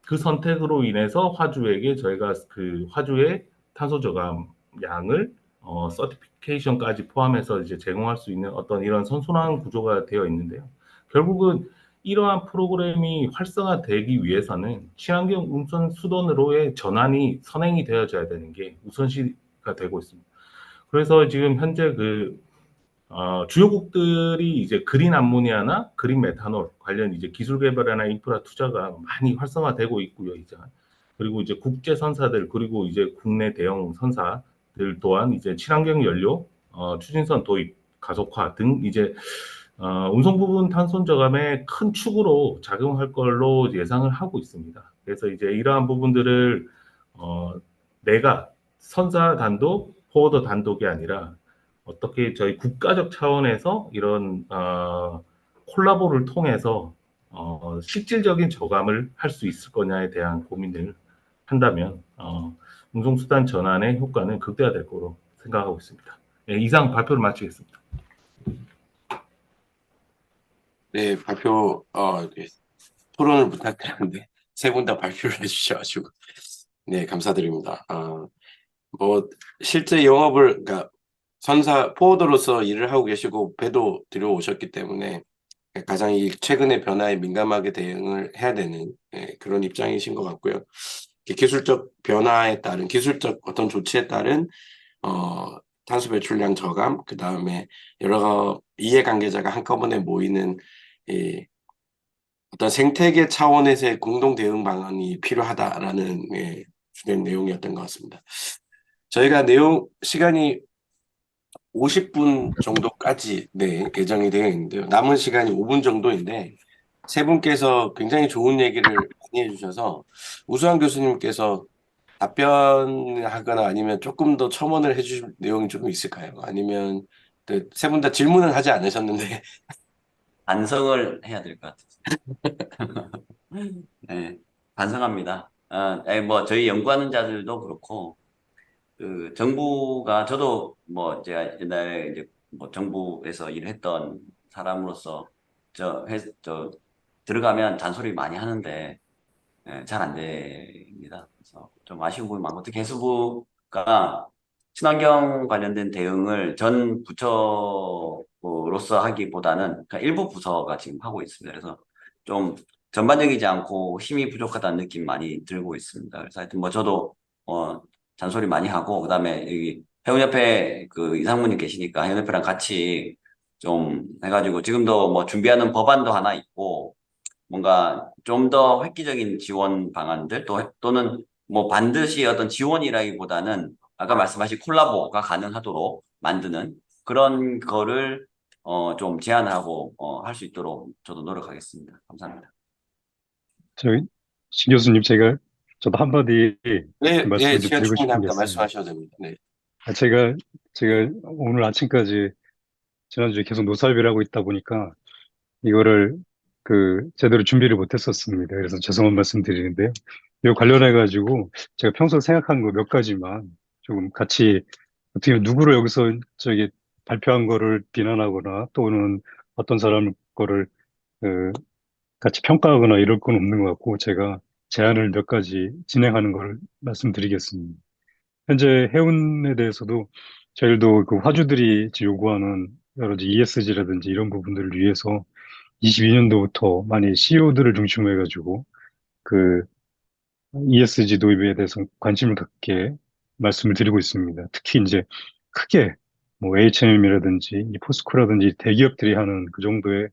그 선택으로 인해서 화주에게 저희가 그 화주의 탄소 저감 양을 서티피케이션까지 포함해서 이제 제공할 수 있는 어떤 이런 선순환 구조가 되어 있는데요. 결국은 이러한 프로그램이 활성화되기 위해서는 친환경 운송 수단으로의 전환이 선행이 되어져야 되는 게 우선시가 되고 있습니다. 그래서 지금 현재 주요국들이 이제 그린 암모니아나 그린 메탄올 관련 이제 기술 개발이나 인프라 투자가 많이 활성화되고 있고요, 이제. 그리고 이제 국제 선사들 그리고 이제 국내 대형 선사들 또한 이제 친환경 연료 추진선 도입 가속화 등 이제 운송 부분 탄소 저감의 큰 축으로 작용할 걸로 예상을 하고 있습니다. 그래서 이제 이러한 부분들을 내가 선사 단독, 포워더 단독이 아니라 어떻게 저희 국가적 차원에서 이런 콜라보를 통해서 실질적인 저감을 할 수 있을 거냐에 대한 고민을 한다면 운송수단 전환의 효과는 극대화될 거로 생각하고 있습니다. 네, 이상 발표를 마치겠습니다. 네, 발표, 네, 토론을 부탁드렸는데, 세 분 다 발표를 해주셔가지고, 네, 감사드립니다. 뭐, 실제 그러니까, 포워더로서 일을 하고 계시고, 배도 들여오셨기 때문에, 가장 이 최근의 변화에 민감하게 대응을 해야 되는 그런 입장이신 것 같고요. 기술적 변화에 따른 기술적 어떤 조치에 따른 탄소 배출량 저감, 그 다음에 여러 이해관계자가 한꺼번에 모이는 이 어떤 생태계 차원에서의 공동 대응 방안이 필요하다라는 주된 내용이었던 것 같습니다. 저희가 시간이 50분 정도까지 예정이 되어 있는데요. 남은 시간이 5분 정도인데 세 분께서 굉장히 좋은 얘기를 많이 해주셔서 우수한 교수님께서 답변하거나 아니면 조금 더 첨언을 해주실 내용이 조금 있을까요? 아니면 세 분 다 질문은 하지 않으셨는데 반성을 해야 될 것 같아요. 네, 반성합니다. 뭐 저희 연구하는 자들도 그렇고 그 정부가 저도 뭐 제가 옛날에 이제 뭐 정부에서 일했던 사람으로서 저 들어가면 잔소리 많이 하는데 잘 안 됩니다. 그래서 좀 아쉬운 부분이 많고 특히 해수부가 친환경 관련된 대응을 전 부처로서 하기보다는 그러니까 일부 부서가 지금 하고 있습니다. 그래서 좀 전반적이지 않고 힘이 부족하다는 느낌 많이 들고 있습니다. 그래서 하여튼 뭐 저도 잔소리 많이 하고 그다음에 여기 해운협회 그 이상무님 계시니까 해운협회랑 같이 좀 해가지고 지금도 뭐 준비하는 법안도 하나 있고 뭔가 좀 더 획기적인 지원 방안들 또는 뭐 반드시 어떤 지원이라기보다는 아까 말씀하신 콜라보가 가능하도록 만드는 그런 거를 좀 제안하고 할 수 있도록 저도 노력하겠습니다. 감사합니다. 저희 신 교수님 저도 한마디 네, 말씀을 좀 시간 드리고 싶은 게 충분합니다. 있습니다. 말씀하셔도 됩니다. 네. 제가 오늘 아침까지 지난주에 계속 노사일을 하고 있다 보니까 이거를 제대로 준비를 못 했었습니다. 그래서 죄송한 말씀 드리는데요. 이거 관련해가지고 제가 평소 생각한 거 몇 가지만 조금 같이 어떻게 보면 누구를 여기서 발표한 거를 비난하거나 또는 어떤 사람 거를 그, 같이 평가하거나 이럴 건 없는 것 같고 제가 제안을 몇 가지 진행하는 걸 말씀드리겠습니다. 현재 해운에 대해서도 저희도 그 화주들이 요구하는 여러 가지 ESG라든지 이런 부분들을 위해서 22년도부터 많이 CEO들을 중심으로 해가지고 그 ESG 도입에 대해서 관심을 갖게 말씀을 드리고 있습니다. 특히 이제 크게 뭐 H&M이라든지 이 포스코라든지 대기업들이 하는 그 정도의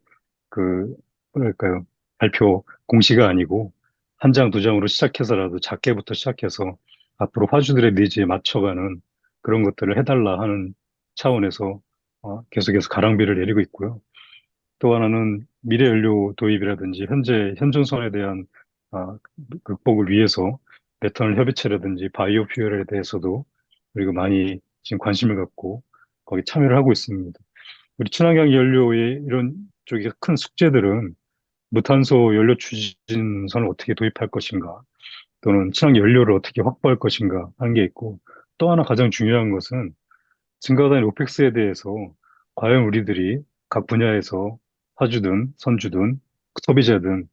뭐랄까요, 발표 공시가 아니고 한 장, 두 장으로 시작해서라도 작게부터 시작해서 앞으로 화주들의 니즈에 맞춰가는 그런 것들을 해달라 하는 차원에서 계속해서 가랑비를 내리고 있고요. 또 하나는 미래 연료 도입이라든지 현재 현존선에 대한 극복을 위해서 메탄올 협의체라든지 바이오 퓨얼에 대해서도 우리가 많이 지금 관심을 갖고 거기 참여를 하고 있습니다. 우리 친환경 연료의 이런 쪽의 큰 숙제들은 무탄소 연료 추진선을 어떻게 도입할 것인가, 또는 친환경 연료를 어떻게 확보할 것인가 하는 게 있고, 또 하나 가장 중요한 것은 증가하는 오펙스에 대해서 과연 우리들이 각 분야에서 화주든 선주든 소비자든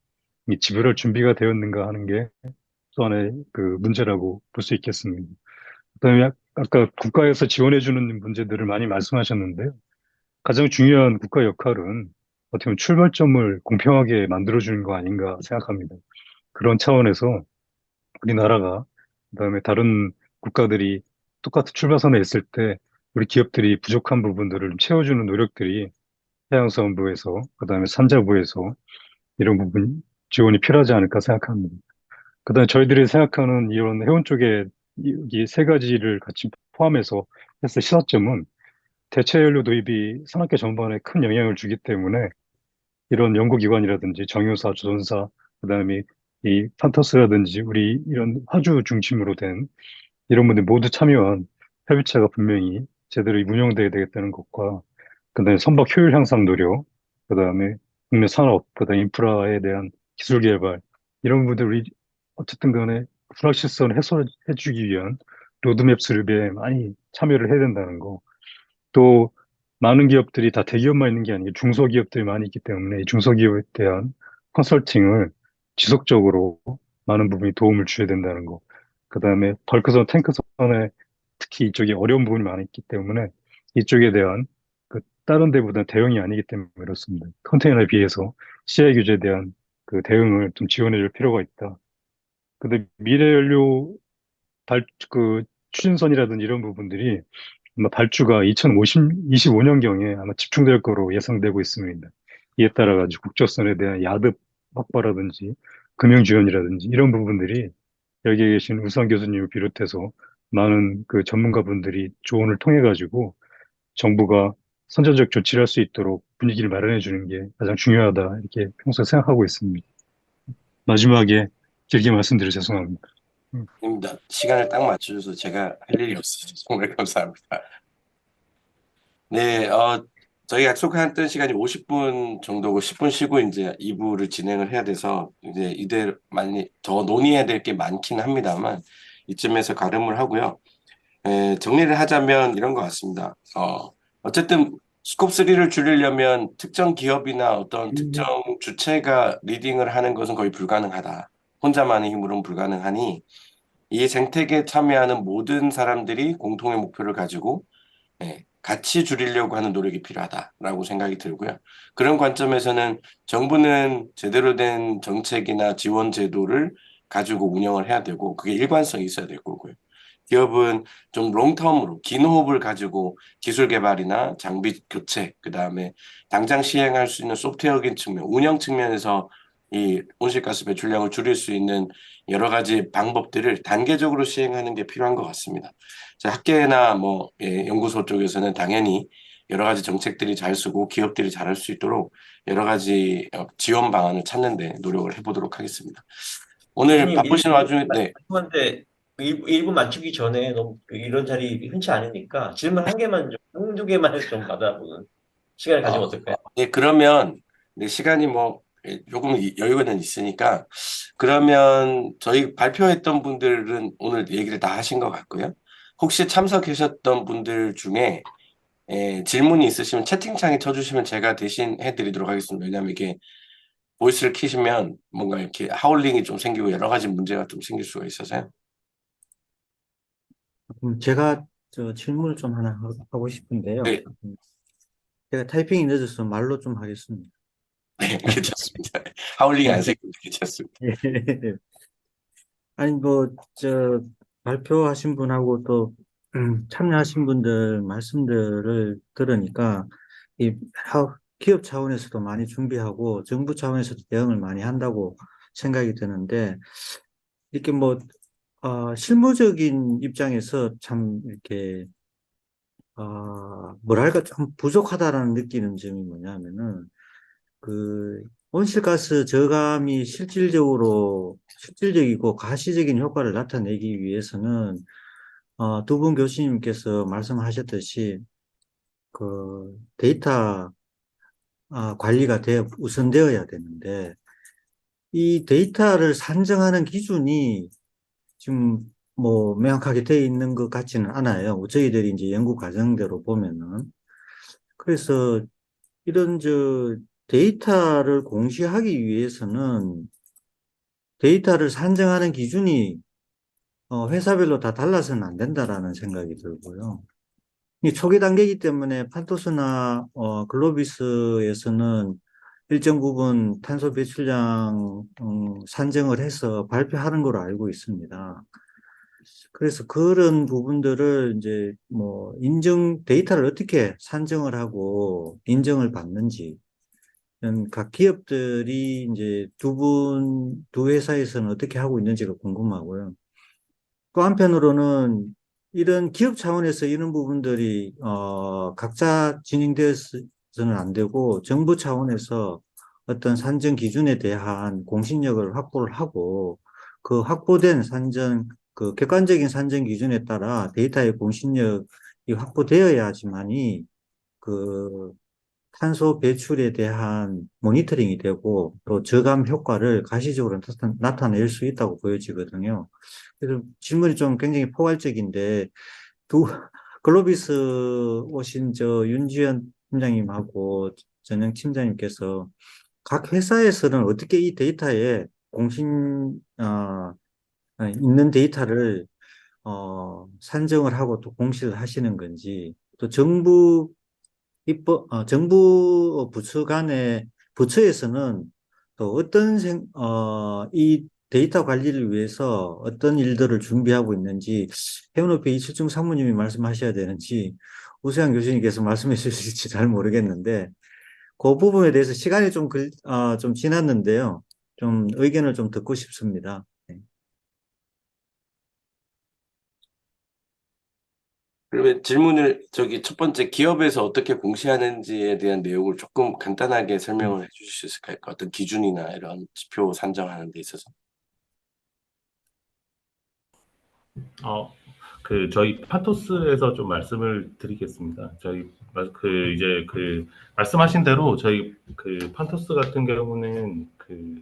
이 지불할 준비가 되었는가 하는 게 또 하나의 문제라고 볼 수 있겠습니다. 그다음에 아까 국가에서 지원해주는 문제들을 많이 말씀하셨는데요. 가장 중요한 국가 역할은 어떻게 보면 출발점을 공평하게 만들어주는 거 아닌가 생각합니다. 그런 차원에서 우리나라가 그다음에 다른 국가들이 똑같은 출발선에 있을 때 우리 기업들이 부족한 부분들을 좀 채워주는 노력들이 해양사업부에서 그다음에 산자부에서 이런 부분 지원이 필요하지 않을까 생각합니다. 그다음에 저희들이 생각하는 이런 해운 쪽에 이 세 가지를 같이 포함해서 했을 시사점은 대체 연료 도입이 산업계 전반에 큰 영향을 주기 때문에 이런 연구기관이라든지 정유사, 조선사, 그다음에 이 판터스라든지 우리 이런 화주 중심으로 된 이런 분들 모두 참여한 협의체가 분명히 제대로 운영돼야 되겠다는 것과 그다음에 선박 효율 향상 노력, 그다음에 국내 산업, 그다음에 인프라에 대한 기술 개발 이런 부분들이 어쨌든 간에 불확실성을 해소해주기 위한 로드맵 수립에 많이 참여를 해야 된다는 거. 또 많은 기업들이 다 대기업만 있는 게 아니고 중소기업들이 많이 있기 때문에 이 중소기업에 대한 컨설팅을 지속적으로 많은 부분이 도움을 줘야 된다는 거. 그다음에 벌크선, 탱크선에 특히 이쪽에 어려운 부분이 많이 있기 때문에 이쪽에 대한 그 다른 데보다 대형이 아니기 때문에 그렇습니다. 컨테이너에 비해서 CI 규제에 대한 그 대응을 좀 지원해 줄 필요가 있다. 근데 미래 연료 그 추진선이라든지 이런 부분들이 아마 발주가 25년경에 아마 집중될 거로 예상되고 있습니다. 이에 따라 가지고 국적선에 대한 야득 확보라든지 금융 지원이라든지 이런 부분들이 여기에 계신 우수한 교수님을 비롯해서 많은 그 전문가분들이 조언을 통해 가지고 정부가 선제적 조치를 할 수 있도록 분위기를 마련해 주는 게 가장 중요하다 이렇게 평소에 생각하고 있습니다. 마지막에 길게 말씀드려 죄송합니다. 입니다. 시간을 딱 맞춰줘서 제가 할 일이 없어서 정말 감사합니다. 네, 저희 약속했던 시간이 50분 정도고 10분 쉬고 이제 2부를 진행을 해야 돼서 이제 이대로 많이 더 논의해야 될 게 많긴 합니다만 이쯤에서 가름을 하고요. 정리를 하자면 이런 것 같습니다. 어쨌든 스콥3를 줄이려면 특정 기업이나 어떤 특정 주체가 리딩을 하는 것은 거의 불가능하다. 혼자만의 힘으로는 불가능하니 이 생태계에 참여하는 모든 사람들이 공통의 목표를 가지고 같이 줄이려고 하는 노력이 필요하다라고 생각이 들고요. 그런 관점에서는 정부는 제대로 된 정책이나 지원 제도를 가지고 운영을 해야 되고 그게 일관성이 있어야 될 거고요. 기업은 좀 롱텀으로 긴 호흡을 가지고 기술 개발이나 장비 교체, 그다음에 당장 시행할 수 있는 소프트웨어적인 측면, 운영 측면에서 이 온실가스 배출량을 줄일 수 있는 여러 가지 방법들을 단계적으로 시행하는 게 필요한 것 같습니다. 학계나 연구소 쪽에서는 당연히 여러 가지 정책들이 잘 쓰고 기업들이 잘할 수 있도록 여러 가지 지원 방안을 찾는 데 노력을 해보도록 하겠습니다. 오늘 교수님, 바쁘신 와중에 네. 한데 일부 맞추기 전에 너무 이런 자리 흔치 않으니까 질문 한 개만 좀, 한두 개만 좀 받아보는 시간을 가지면 어떨까요? 네, 그러면 네, 시간이 조금 여유가 있으니까 그러면 저희 발표했던 분들은 오늘 얘기를 다 하신 것 같고요. 혹시 참석하셨던 분들 중에 질문이 있으시면 채팅창에 쳐주시면 제가 대신 해드리도록 하겠습니다. 왜냐하면 이게 보이스를 키시면 뭔가 이렇게 하울링이 좀 생기고 여러 가지 문제가 좀 생길 수가 있어서요. 제가 질문을 좀 하나 하고 싶은데요. 네. 제가 타이핑이 늦어서 말로 좀 하겠습니다. 네, 괜찮습니다. 하울링이 안 생기면 괜찮습니다. 아니, 발표하신 분하고 또, 참여하신 분들 말씀들을 들으니까, 기업 차원에서도 많이 준비하고, 정부 차원에서도 대응을 많이 한다고 생각이 드는데, 이렇게 실무적인 입장에서 참, 이렇게, 뭐랄까, 좀 부족하다라는 느끼는 점이 뭐냐면은, 온실가스 저감이 실질적이고 가시적인 효과를 나타내기 위해서는, 두 분 교수님께서 말씀하셨듯이, 데이터, 관리가 우선되어야 되는데, 이 데이터를 산정하는 기준이 지금 명확하게 되어 있는 것 같지는 않아요. 저희들이 이제 연구 과정대로 보면은. 그래서 이런 데이터를 공시하기 위해서는 데이터를 산정하는 기준이 회사별로 다 달라서는 안 된다라는 생각이 들고요. 이 초기 단계이기 때문에 판토스나 글로비스에서는 일정 부분 탄소 배출량 산정을 해서 발표하는 걸로 알고 있습니다. 그래서 그런 부분들을 이제 데이터를 어떻게 산정을 하고 인정을 받는지 각 기업들이 이제 두 회사에서는 어떻게 하고 있는지가 궁금하고요. 또 한편으로는 이런 기업 차원에서 이런 부분들이 각자 진행되어서는 안 되고 정부 차원에서 어떤 산정 기준에 대한 공신력을 확보를 하고 그 확보된 객관적인 산정 기준에 따라 데이터의 공신력이 확보되어야지만이 탄소 배출에 대한 모니터링이 되고 또 저감 효과를 가시적으로 나타낼 수 있다고 보여지거든요. 그래서 질문이 좀 굉장히 포괄적인데 글로비스 오신 윤지현 팀장님하고 전영 팀장님께서 각 회사에서는 어떻게 이 데이터에 있는 데이터를 산정을 하고 또 공시를 하시는 건지 또 정부 정부 부처 간의, 부처에서는 또 이 데이터 관리를 위해서 어떤 일들을 준비하고 있는지, 해운업계 이철중 상무님이 말씀하셔야 되는지, 우수영 교수님께서 말씀해 주실지 잘 모르겠는데, 그 부분에 대해서 시간이 좀 지났는데요. 좀 의견을 좀 듣고 싶습니다. 네. 그러면 질문을 첫 번째 기업에서 어떻게 공시하는지에 대한 내용을 조금 간단하게 설명을 해주실 수 있을까요? 어떤 기준이나 이런 지표 산정하는 데 있어서. 저희 판토스에서 좀 말씀을 드리겠습니다. 이제 말씀하신 대로 저희 판토스 같은 경우는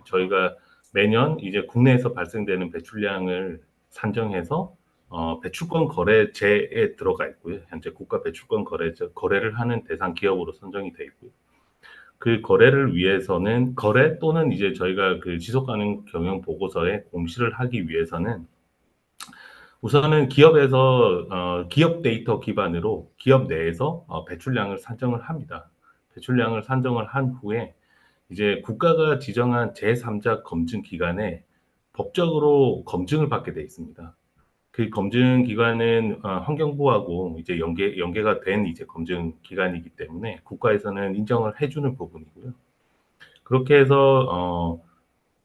저희가 매년 이제 국내에서 발생되는 배출량을 산정해서 배출권 거래제에 들어가 있고요. 현재 국가 배출권 거래를 하는 대상 기업으로 선정이 돼 있고요. 그 거래를 위해서는 거래 또는 이제 저희가 지속 가능 경영 보고서에 공시를 하기 위해서는 우선은 기업에서 기업 데이터 기반으로 기업 내에서 배출량을 산정을 합니다. 배출량을 산정을 한 후에 이제 국가가 지정한 제3자 검증 기관에 법적으로 검증을 받게 돼 있습니다. 그 검증 기관은 환경부하고 이제 연계가 된 이제 검증 기관이기 때문에 국가에서는 인정을 해주는 부분이고요. 그렇게 해서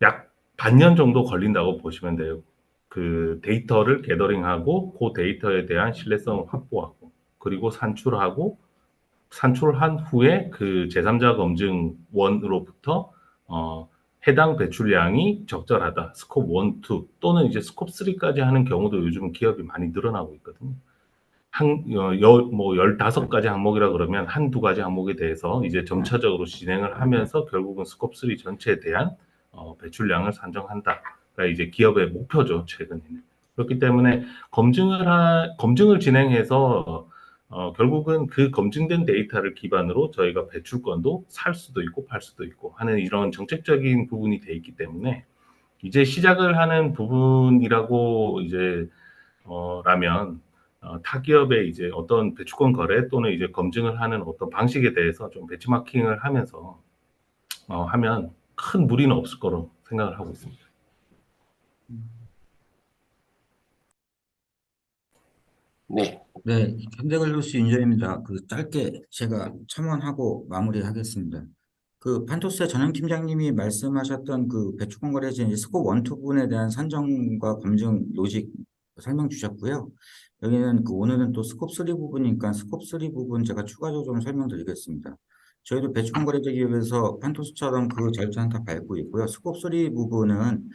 약 반년 정도 걸린다고 보시면 돼요. 그 데이터를 게더링하고 그 데이터에 대한 신뢰성을 확보하고 그리고 산출한 후에 그 제3자 검증원으로부터 해당 배출량이 적절하다. 스콥 1, 2 또는 이제 스콥 3까지 하는 경우도 요즘은 기업이 많이 늘어나고 있거든요. 15가지 항목이라 그러면 한두 가지 항목에 대해서 이제 점차적으로 진행을 하면서 결국은 스콥 3 전체에 대한 배출량을 산정한다가 이제 기업의 목표죠, 최근에는. 그렇기 때문에 검증을 진행해서 결국은 그 검증된 데이터를 기반으로 저희가 배출권도 살 수도 있고 팔 수도 있고 하는 이런 정책적인 부분이 돼 있기 때문에 이제 시작을 하는 부분이라고 이제 라면 타 기업의 이제 어떤 배출권 거래 또는 이제 검증을 하는 어떤 방식에 대해서 좀 벤치마킹을 하면서 하면 큰 무리는 없을 거로 생각을 하고 있습니다. 네. 네, 현대글로스 윤정입니다. 짧게 제가 첨언하고 마무리하겠습니다. 판토스의 전현 팀장님이 말씀하셨던 배출권 거래제 이제 스콥 1, 2 부분에 대한 산정과 검증 로직 설명 주셨고요. 여기는 오늘은 또 스콥 3 부분이니까 스콥 3 부분 제가 추가적으로 좀 설명드리겠습니다. 저희도 배출권 거래제 기업에서 판토스처럼 그 절차는 다 밟고 있고요. 스콥 3 부분은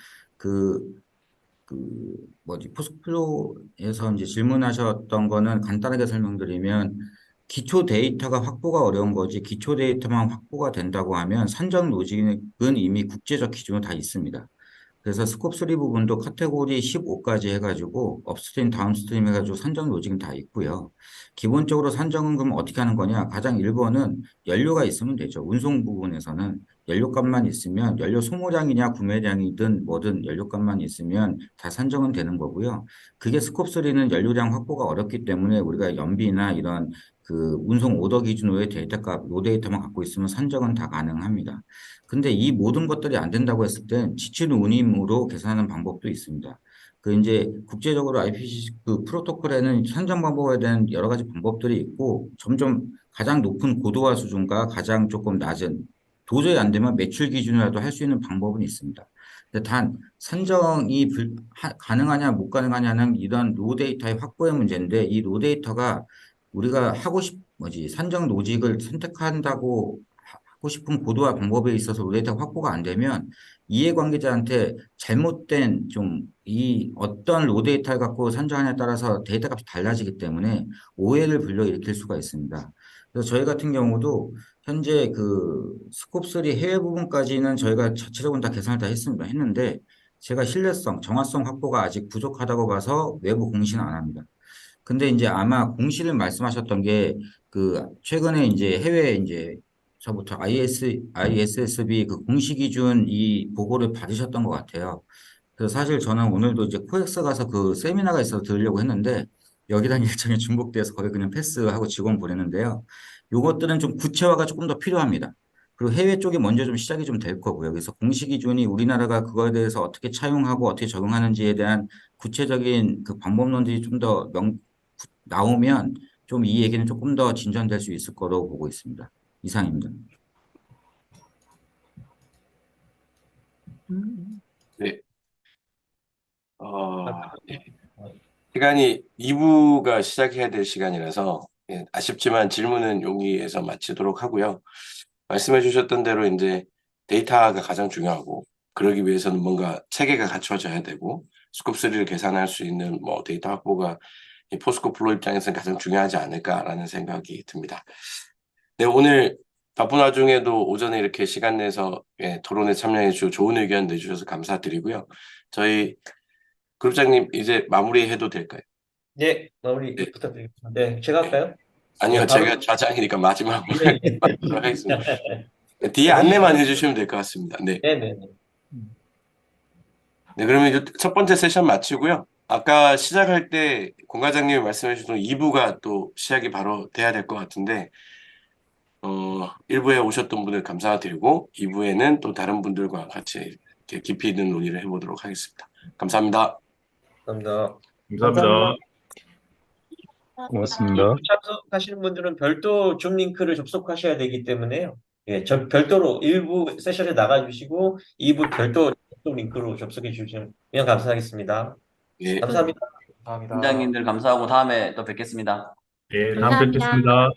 포스플로에서 이제 질문하셨던 거는 간단하게 설명드리면 기초 데이터가 확보가 어려운 거지 기초 데이터만 확보가 된다고 하면 산정 로직은 이미 국제적 기준으로 다 있습니다. 그래서 스콥 3 부분도 카테고리 15까지 해가지고 업스트림, 다운스트림 해가지고 산정 로직은 다 있고요. 기본적으로 산정은 그럼 어떻게 하는 거냐? 가장 1번은 연료가 있으면 되죠. 운송 부분에서는 연료값만 있으면 연료 소모량이냐 구매량이든 뭐든 연료값만 있으면 다 산정은 되는 거고요. 그게 스콥 3는 연료량 확보가 어렵기 때문에 우리가 연비나 이런 운송 오더 기준으로의 데이터값, 로 데이터만 갖고 있으면 산정은 다 가능합니다. 근데 이 모든 것들이 안 된다고 했을 땐 지출 운임으로 계산하는 방법도 있습니다. 이제 국제적으로 IPC 프로토콜에는 산정 방법에 대한 여러 가지 방법들이 있고 점점 가장 높은 고도화 수준과 가장 조금 낮은 도저히 안 되면 매출 기준이라도 할 수 있는 방법은 있습니다. 근데 단 산정이 가능하냐 못 가능하냐는 이런 로 데이터의 확보의 문제인데 이 로 데이터가 우리가 산정 로직을 선택한다고 하고 싶은 고도화 방법에 있어서 로 데이터 확보가 안 되면 이해관계자한테 잘못된 어떤 로 데이터를 갖고 산정하냐에 따라서 데이터 값이 달라지기 때문에 오해를 불러일으킬 수가 있습니다. 그래서 저희 같은 경우도 현재 스콥 3 해외 부분까지는 저희가 자체적으로 다 계산을 다 했는데 제가 신뢰성, 정확성 확보가 아직 부족하다고 봐서 외부 공시는 안 합니다. 근데 이제 아마 공시를 말씀하셨던 게 최근에 이제 해외 이제 저부터 ISSB 공시 기준 이 보고를 받으셨던 것 같아요. 그래서 사실 저는 오늘도 이제 코엑스 가서 세미나가 있어서 들으려고 했는데 여기란 일정에 중복돼서 거의 그냥 패스하고 직원 보내는데요. 요것들은 좀 구체화가 조금 더 필요합니다. 그리고 해외 쪽이 먼저 좀 시작이 좀 될 거고요. 그래서 공시 기준이 우리나라가 그거에 대해서 어떻게 차용하고 어떻게 적용하는지에 대한 구체적인 그 방법론들이 좀 더 나오면 좀 이 얘기는 조금 더 진전될 수 있을 거라고 보고 있습니다. 이상입니다. 네. 예. 시간이 2부가 시작해야 될 시간이라서 예, 아쉽지만 질문은 여기에서 마치도록 하고요. 말씀해 주셨던 대로 이제 데이터가 가장 중요하고 그러기 위해서는 뭔가 체계가 갖춰져야 되고 스콥3를 계산할 수 있는 뭐 데이터 확보가 이 포스코 플로 입장에서는 가장 중요하지 않을까라는 생각이 듭니다. 네, 오늘 바쁜 와중에도 오전에 이렇게 시간 내서 예, 토론에 참여해 주시고 좋은 의견 내주셔서 감사드리고요. 저희 그룹장님 이제 마무리해도 될까요? 네, 마무리 네. 부탁드리겠습니다. 네, 제가 할까요? 아니요, 네, 바로- 제가 좌장이니까 마지막으로 네. 마지막으로 하겠습니다. 뒤에 안내만 해주시면 될 것 같습니다. 네. 네네네. 네, 그러면 이제 첫 번째 세션 마치고요. 아까 시작할 때 공 과장님이 말씀해 주신 2부가 또 시작이 바로 돼야 될 것 같은데 1부에 오셨던 분들 감사드리고 2부에는 또 다른 분들과 같이 이렇게 깊이 있는 논의를 해보도록 하겠습니다. 감사합니다. 감사합니다. 감사합니다. 고맙습니다. 참석하시는 분들은 별도 줌 링크를 접속하셔야 되기 때문에요. 예, 별도로 1부 세션에 나가주시고 2부 별도 접속 링크로 접속해 주시면 감사하겠습니다. 예. 감사합니다. 감사합니다. 팀장님들 감사하고 다음에 또 뵙겠습니다. 예, 다음 감사합니다. 뵙겠습니다.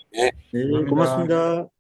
네, 고맙습니다.